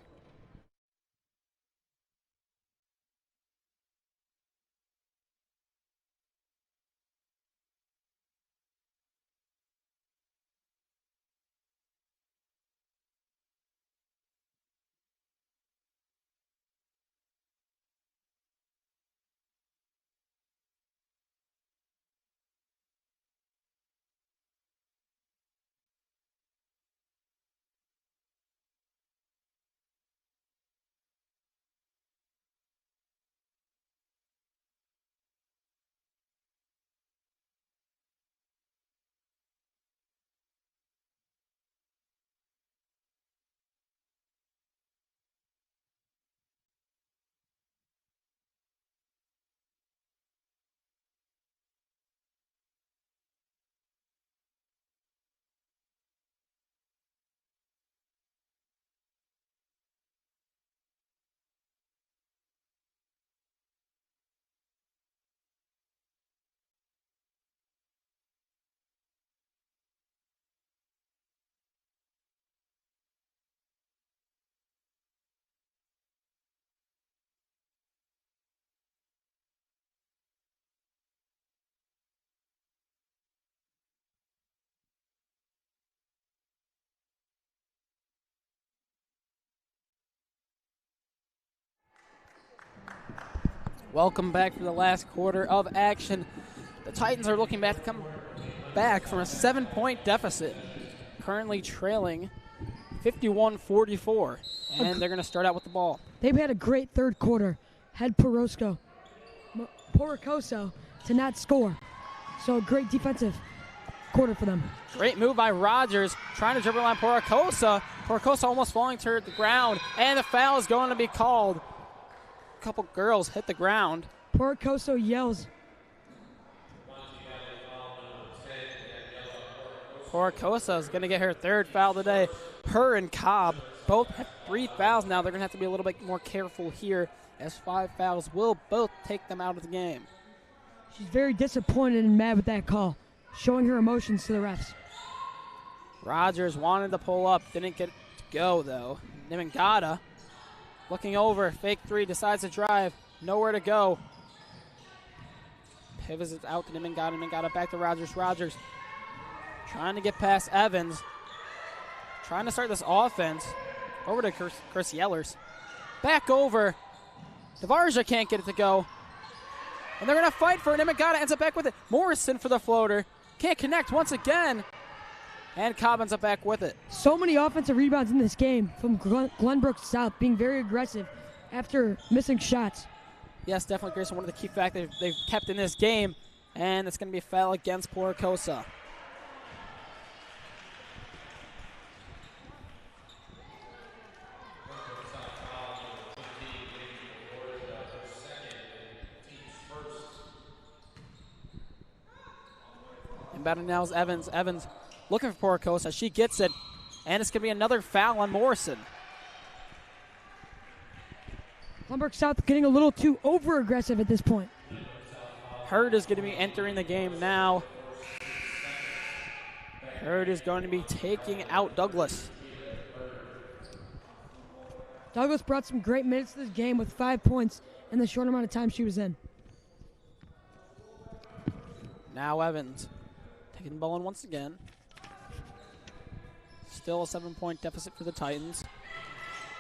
Welcome back for the last quarter of action. The Titans are looking back to come back from a 7-point deficit, currently trailing 51-44, and they're going to start out with the ball. They've had a great third quarter. Had Porocosa to not score. So a great defensive quarter for them. Great move by Rogers, trying to dribble on Porocosa. Porocosa almost falling to the ground, and the foul is going to be called. A couple girls hit the ground. Porocosa yells. Porocosa is going to get her third foul today. Her and Cobb both have 3 fouls now. They're going to have to be a little bit more careful here, as 5 fouls will both take them out of the game. She's very disappointed and mad with that call, showing her emotions to the refs. Rogers wanted to pull up, didn't get to go though. Nimangata looking over, fake 3, decides to drive, nowhere to go. Pivots it out to Nimangata. Nimangata back to Rogers. Rogers trying to get past Evans, trying to start this offense. Over to Chris Yellers. Back over. Devarja can't get it to go. And they're going to fight for it. Nimangata ends up back with it. Morrison for the floater. Can't connect once again. And Cobb ends up back with it. So many offensive rebounds in this game from Glenbrook South, being very aggressive after missing shots. Yes, definitely, Grayson, one of the key factors they've kept in this game. And it's going to be a foul against Porocosa. Batting now is Evans. Evans looking for Porocosa. She gets it, and it's going to be another foul on Morrison. Glenbrook South getting a little too over-aggressive at this point. Hurd is going to be entering the game now. Hurd is going to be taking out Douglas. Douglas brought some great minutes to this game with 5 points in the short amount of time she was in. Now Evans. Taking the ball in once again. Still a 7-point deficit for the Titans.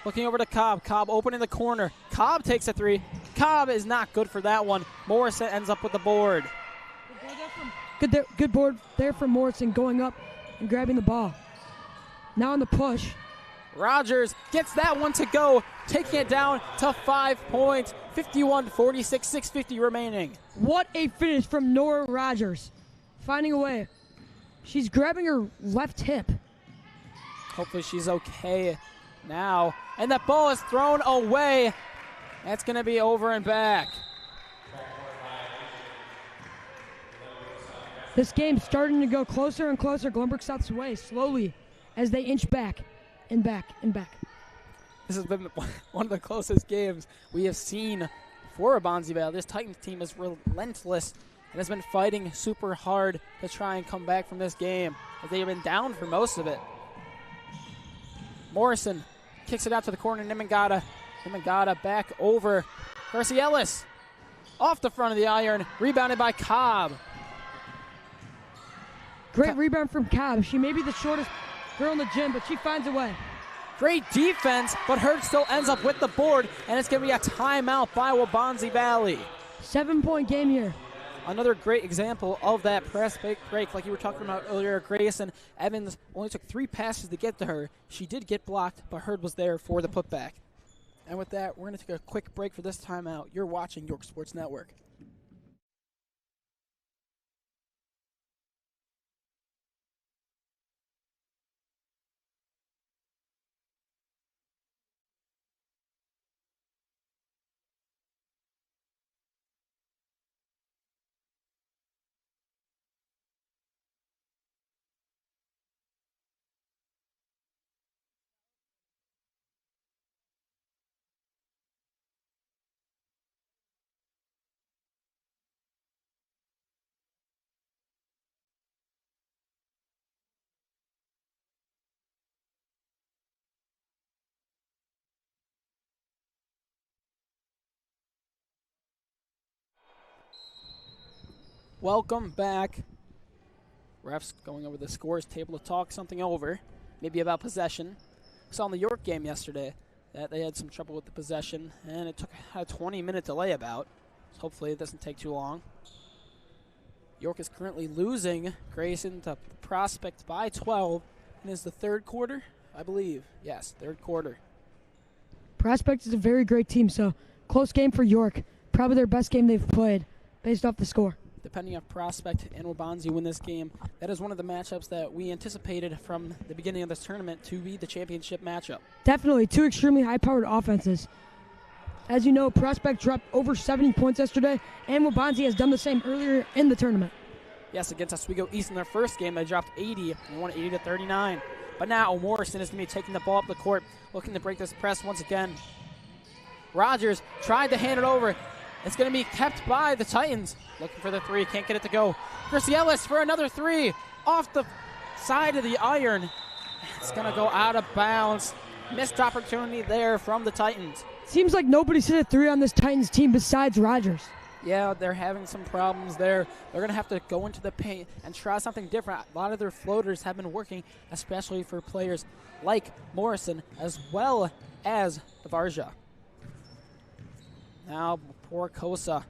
Looking over to Cobb. Cobb opening the corner. Cobb takes a 3. Cobb is not good for that one. Morrison ends up with the board. Good board there from Morrison, going up and grabbing the ball. Now on the push. Rogers gets that one to go, taking it down to 5 points. 51-46, 6:50 remaining. What a finish from Nora Rogers. Finding a way. She's grabbing her left hip. Hopefully she's okay now. And that ball is thrown away. That's going to be over and back. This game's starting to go closer and closer Glenbrook South's way, slowly, as they inch back and back and back. This has been one of the closest games we have seen for Waubonsie Valley. This Titans team is relentless and has been fighting super hard to try and come back from this game, as they have been down for most of it. Morrison kicks it out to the corner. Nimangata back over. Garcia-Ellis off the front of the iron, rebounded by Cobb. Great rebound from Cobb. She may be the shortest girl in the gym, but she finds a way. Great defense, but Hurd still ends up with the board, and it's going to be a timeout by Waubonsie Valley. 7-point game here. Another great example of that press break, like you were talking about earlier. Grayson Evans only took 3 passes to get to her. She did get blocked, but Hurd was there for the putback. And with that, we're going to take a quick break for this timeout. You're watching York Sports Network. Welcome back. Refs going over the scores table to talk something over, maybe about possession. Saw in the York game yesterday that they had some trouble with the possession, and it took a 20-minute delay about. Hopefully it doesn't take too long. York is currently losing Grayson to Prospect by 12. And is the third quarter, I believe. Yes, third quarter. Prospect is a very great team, so close game for York. Probably their best game they've played based off the score. Depending on Prospect and Waubonsie win this game, that is one of the matchups that we anticipated from the beginning of this tournament to be the championship matchup. Definitely, two extremely high-powered offenses. As you know, Prospect dropped over 70 points yesterday, and Waubonsie has done the same earlier in the tournament. Yes, against Oswego East in their first game, they dropped 80 and won 80-39. But now Morrison is going to be taking the ball up the court, looking to break this press once again. Rogers tried to hand it over. It's going to be kept by the Titans. Looking for the three, can't get it to go. Ellis for another three off the side of the iron. It's going to go out of bounds. Missed opportunity there from the Titans. Seems like nobody's hit a three on this Titans team besides Rogers. Yeah, they're having some problems there. They're going to have to go into the paint and try something different. A lot of their floaters have been working, especially for players like Morrison as well as Varja. Now, poor Kosa.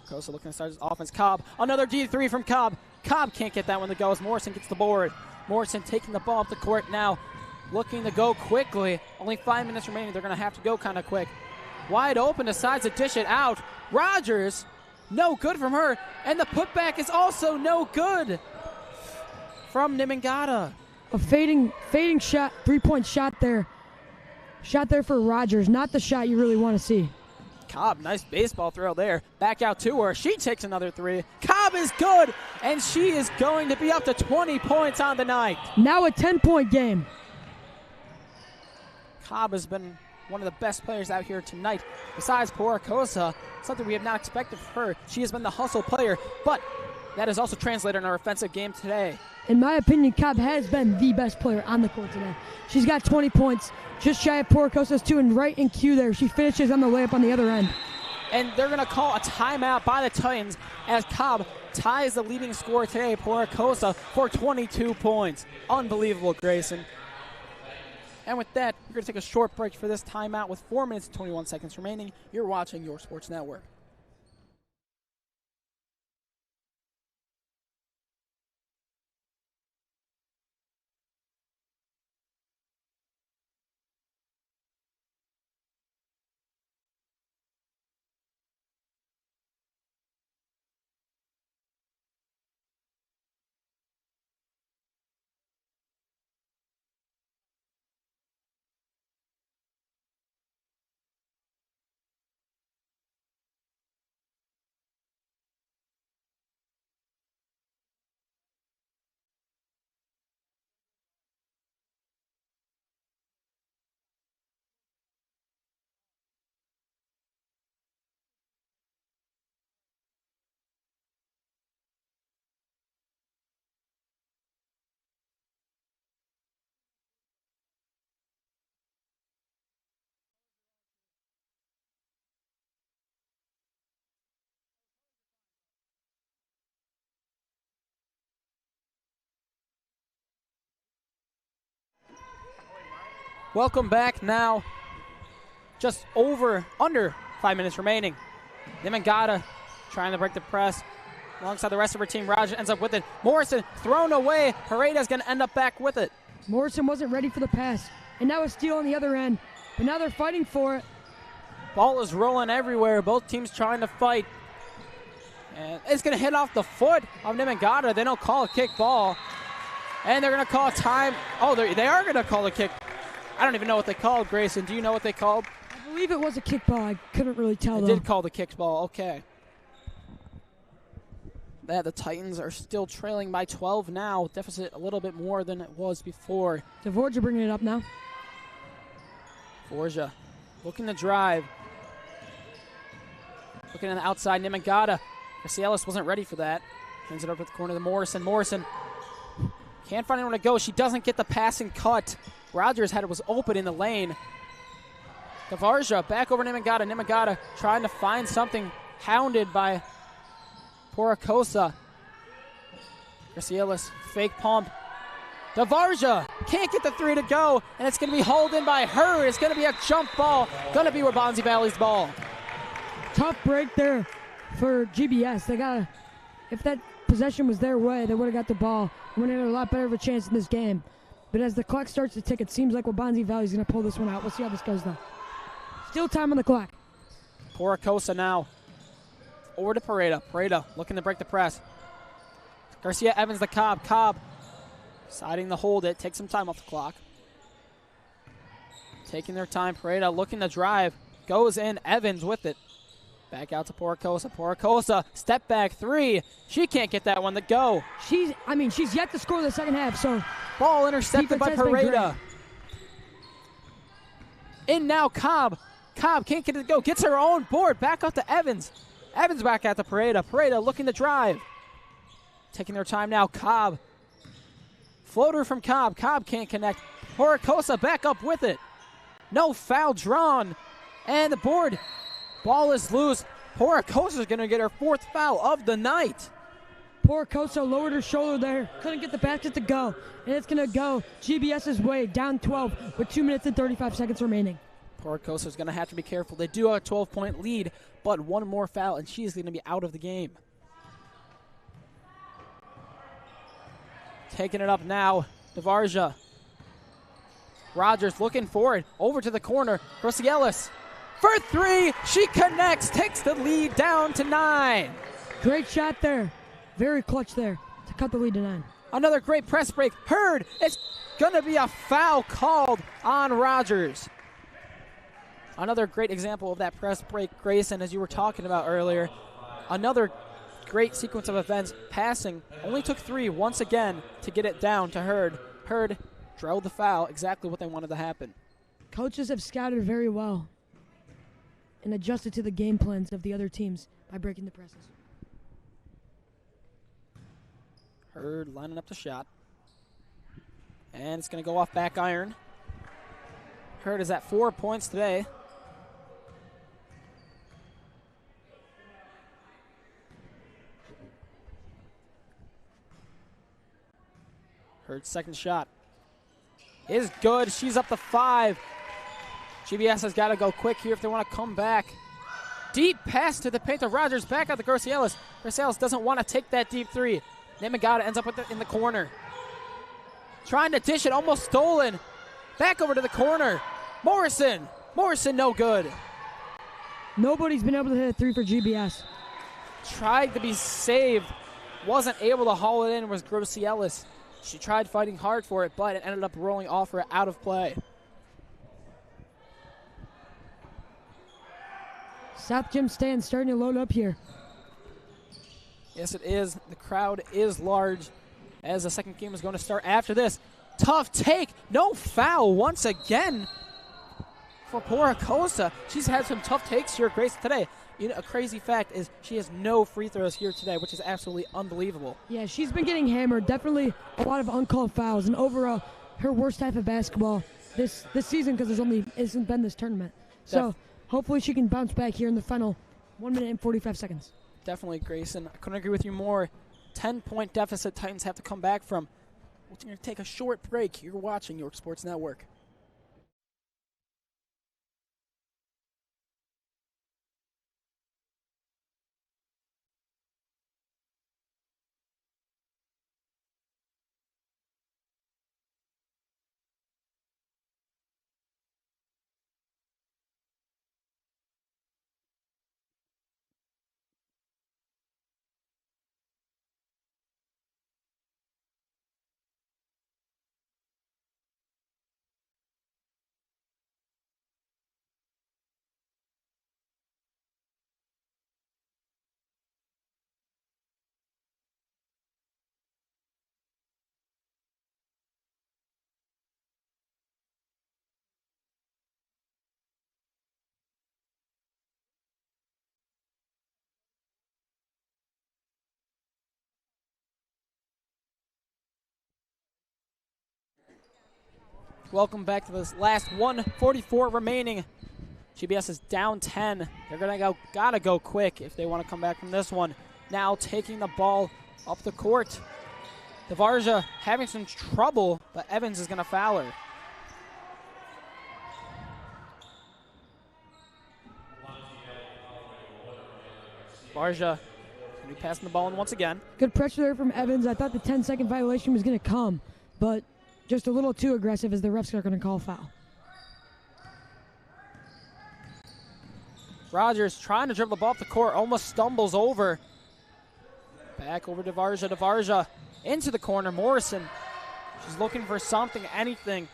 Kosa looking to start his offense. Cobb, another D3 from Cobb. Cobb can't get that one to go as Morrison gets the board. Morrison taking the ball up the court now, looking to go quickly. Only 5 minutes remaining. They're going to have to go kind of quick. Wide open, decides to dish it out. Rogers, no good from her. And the putback is also no good from Nimangata. A fading shot, three-point shot there. Shot there for Rogers, not the shot you really want to see. Cobb, nice baseball throw there. Back out to her. She takes another three. Cobb is good, and she is going to be up to 20 points on the night. Now a 10-point game. Cobb has been one of the best players out here tonight. Besides Porocosa, something we have not expected from her. She has been the hustle player, but that is also translated in our offensive game today. In my opinion, Cobb has been the best player on the court today. She's got 20 points, just shy of Porocosa's 2, and right in cue there. She finishes on the layup on the other end. And they're going to call a timeout by the Titans as Cobb ties the leading scorer today, Porocosa, for 22 points. Unbelievable, Grayson. And with that, we're going to take a short break for this timeout with 4 minutes and 21 seconds remaining. You're watching Your Sports Network. Welcome back now. Just under 5 minutes remaining. Nimangata trying to break the press alongside the rest of her team. Raj ends up with it. Morrison thrown away. Paredes going to end up back with it. Morrison wasn't ready for the pass. And now a steal on the other end. But now they're fighting for it. Ball is rolling everywhere. Both teams trying to fight. And it's going to hit off the foot of Nimangata. They don't call a kick ball. And they're going to call a time. Oh, they are going to call a kick. I don't even know what they called, Grayson. Do you know what they called? I believe it was a kickball. I couldn't really tell, though. They did call the kickball. Okay. The Titans are still trailing by 12 now. Deficit a little bit more than it was before. Dvorak bringing it up now. Forja looking to drive. Looking on the outside, Nimangata. Ellis wasn't ready for that. Hands it over to the corner to Morrison. Morrison can't find anyone to go. She doesn't get the passing cut. Rogers had it was open in the lane. Varja back over Nimangata. Nimangata trying to find something, hounded by Porocosa. Ellis, fake pump. Varja can't get the three to go, and it's going to be hauled in by her. It's going to be a jump ball. Going to be Waubonsie Valley's ball. Tough break there for GBS. They got, if that possession was their way, they would have got the ball and would have had a lot better of a chance in this game. But as the clock starts to tick, it seems like Waubonsie Valley is going to pull this one out. We'll see how this goes, though. Still time on the clock. Porocosa now over to Pareda. Pareda looking to break the press. Garcia Evans the Cobb. Cobb deciding to hold it. Take some time off the clock. Taking their time. Pareda looking to drive. Goes in. Evans with it. Back out to Porocosa. Porocosa, step back three. She can't get that one to go. She's yet to score the second half, so. Ball intercepted by Pareda. In now, Cobb. Cobb can't get it to go. Gets her own board. Back up to Evans. Evans back out to Pareda. Pareda looking to drive. Taking their time now. Cobb. Floater from Cobb. Cobb can't connect. Porocosa back up with it. No foul drawn. And the board. Ball is loose. Porocosa is going to get her fourth foul of the night. Porocosa lowered her shoulder there. Couldn't get the basket to go. And it's going to go GBS's way, down 12 with 2 minutes and 35 seconds remaining. Porocosa is going to have to be careful. They do have a 12-point lead, but one more foul, and she's going to be out of the game. Taking it up now, DeVarja. Rogers looking for it. Over to the corner. Rosielis for three. She connects, takes the lead down to 9. Great shot there. Very clutch there to cut the lead to 9. Another great press break. Hurd. It's going to be a foul called on Rogers. Another great example of that press break, Grayson, as you were talking about earlier. Another great sequence of events. Passing only took 3 once again to get it down to Hurd. Hurd drilled the foul, exactly what they wanted to happen. Coaches have scouted very well and adjusted to the game plans of the other teams by breaking the presses. Hurd lining up the shot. And it's going to go off back iron. Hurd is at 4 points today. Hurd's second shot is good. She's up to 5. GBS has got to go quick here if they want to come back. Deep pass to the paint of Rogers. Back out to Garcielis. Garcielis doesn't want to take that deep 3. Nemagata ends up with it in the corner. Trying to dish it, almost stolen. Back over to the corner. Morrison. Morrison no good. Nobody's been able to hit a 3 for GBS. Tried to be saved. Wasn't able to haul it in, was Grosielis. She tried fighting hard for it, but it ended up rolling off her out of play. South Gym stand starting to load up here. Yes, it is. The crowd is large as the second game is going to start after this. Tough take. No foul once again for Porocosa. She's had some tough takes here, Grace, today. You know, a crazy fact is she has no free throws here today, which is absolutely unbelievable. Yeah, she's been getting hammered. Definitely a lot of uncalled fouls, and overall, her worst half of basketball this season because hasn't been this tournament. So hopefully she can bounce back here in the final 1 minute and 45 seconds. Definitely, Grayson. I couldn't agree with you more. 10-point deficit Titans have to come back from. We're going to take a short break. You're watching York Sports Network. Welcome back to this last 1:44 remaining. GBS is down 10. They're gotta go quick if they want to come back from this one. Now taking the ball up the court. DeVarja having some trouble, but Evans is gonna foul her. Varja going to be passing the ball in once again. Good pressure there from Evans. I thought the 10-second violation was going to come, but just a little too aggressive as the refs are going to call foul. Rogers trying to dribble the ball up the court, almost stumbles over. Back over to Varja. DeVarja into the corner. Morrison, she's looking for something, anything.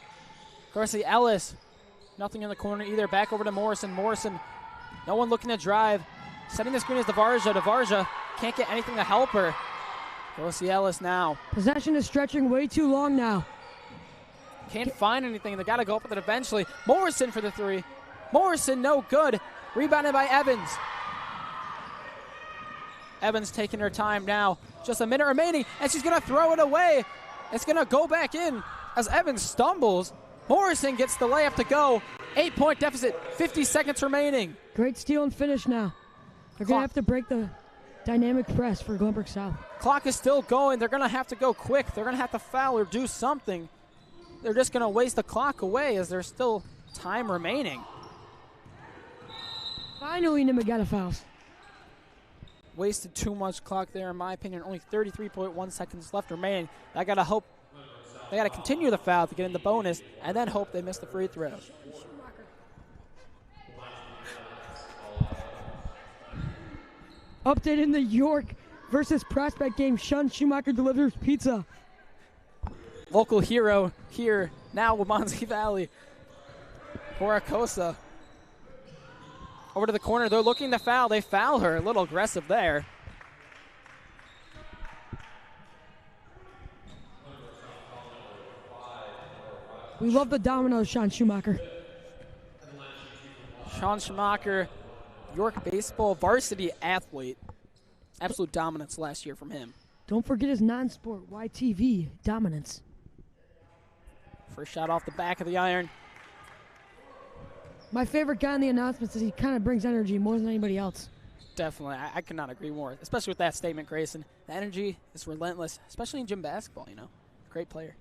Garcia Ellis, nothing in the corner either. Back over to Morrison. Morrison, no one looking to drive. Setting the screen is DeVarja. DeVarja can't get anything to help her. Garcia Ellis now. Possession is stretching way too long now. Can't find anything. They got to go up with it eventually. Morrison for the three. Morrison, no good. Rebounded by Evans. Evans taking her time now. Just a minute remaining, and she's going to throw it away. It's going to go back in as Evans stumbles. Morrison gets the layup to go. 8-point deficit, 50 seconds remaining. Great steal and finish now. They're going to have to break the dynamic press for Glenbrook South. Clock is still going. They're going to have to go quick. They're going to have to foul or do something. They're just going to waste the clock away as there's still time remaining. Finally, Nimagata fouls. Wasted too much clock there, in my opinion. Only 33.1 seconds left remaining. I got to hope they got to continue the foul to get in the bonus and then hope they miss the free throw. Update in the York versus Prospect game. Sean Schumacher delivers pizza. Local hero here now, Waubonsie Valley. Poracosa. Over to the corner. They're looking to foul. They foul her. A little aggressive there. We love the dominoes, Sean Schumacher. Sean Schumacher, York baseball varsity athlete. Absolute dominance last year from him. Don't forget his non-sport YTV dominance. First shot off the back of the iron. My favorite guy in the announcements is he kind of brings energy more than anybody else. Definitely. I could not agree more, especially with that statement, Grayson. The energy is relentless, especially in gym basketball, you know. Great player.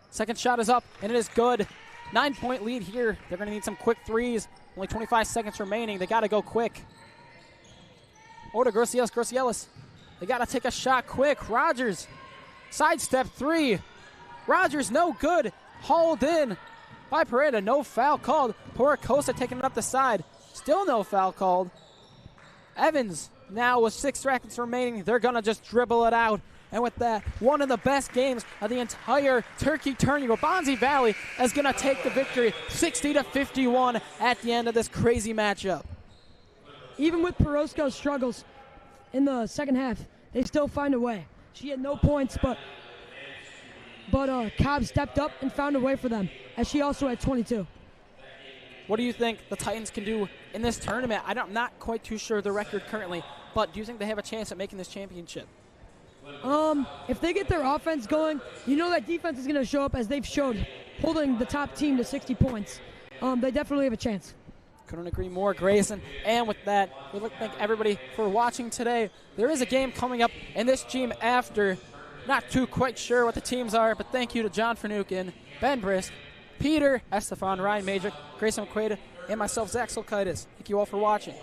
Second shot is up, and it is good. 9-point lead here. They're going to need some quick threes. Only 25 seconds remaining. They got to go quick. Over to Grosielis. They got to take a shot quick. Rogers, sidestep three. Rogers, no good. Hauled in by Pareda. No foul called. Poracosa taking it up the side. Still no foul called. Evans now with 6 seconds remaining. They're going to just dribble it out. And with that, one of the best games of the entire Turkey tourney, Waubonsie Valley is going to take the victory 60-51 at the end of this crazy matchup. Even with Porosco's struggles in the second half, they still find a way. She had no points, but Cobb stepped up and found a way for them, as she also had 22. What do you think the Titans can do in this tournament? I'm not quite too sure the record currently, but do you think they have a chance at making this championship? If they get their offense going, you know that defense is going to show up as they've showed, holding the top team to 60 points. They definitely have a chance. Couldn't agree more, Grayson. And with that, we'd like to thank everybody for watching today. There is a game coming up in this team after. Not too quite sure what the teams are, but thank you to John Finucane, Ben Brisk, Peter Estefan, Ryan Major, Grayson McQuaid, and myself, Zach Silkaitis. Thank you all for watching.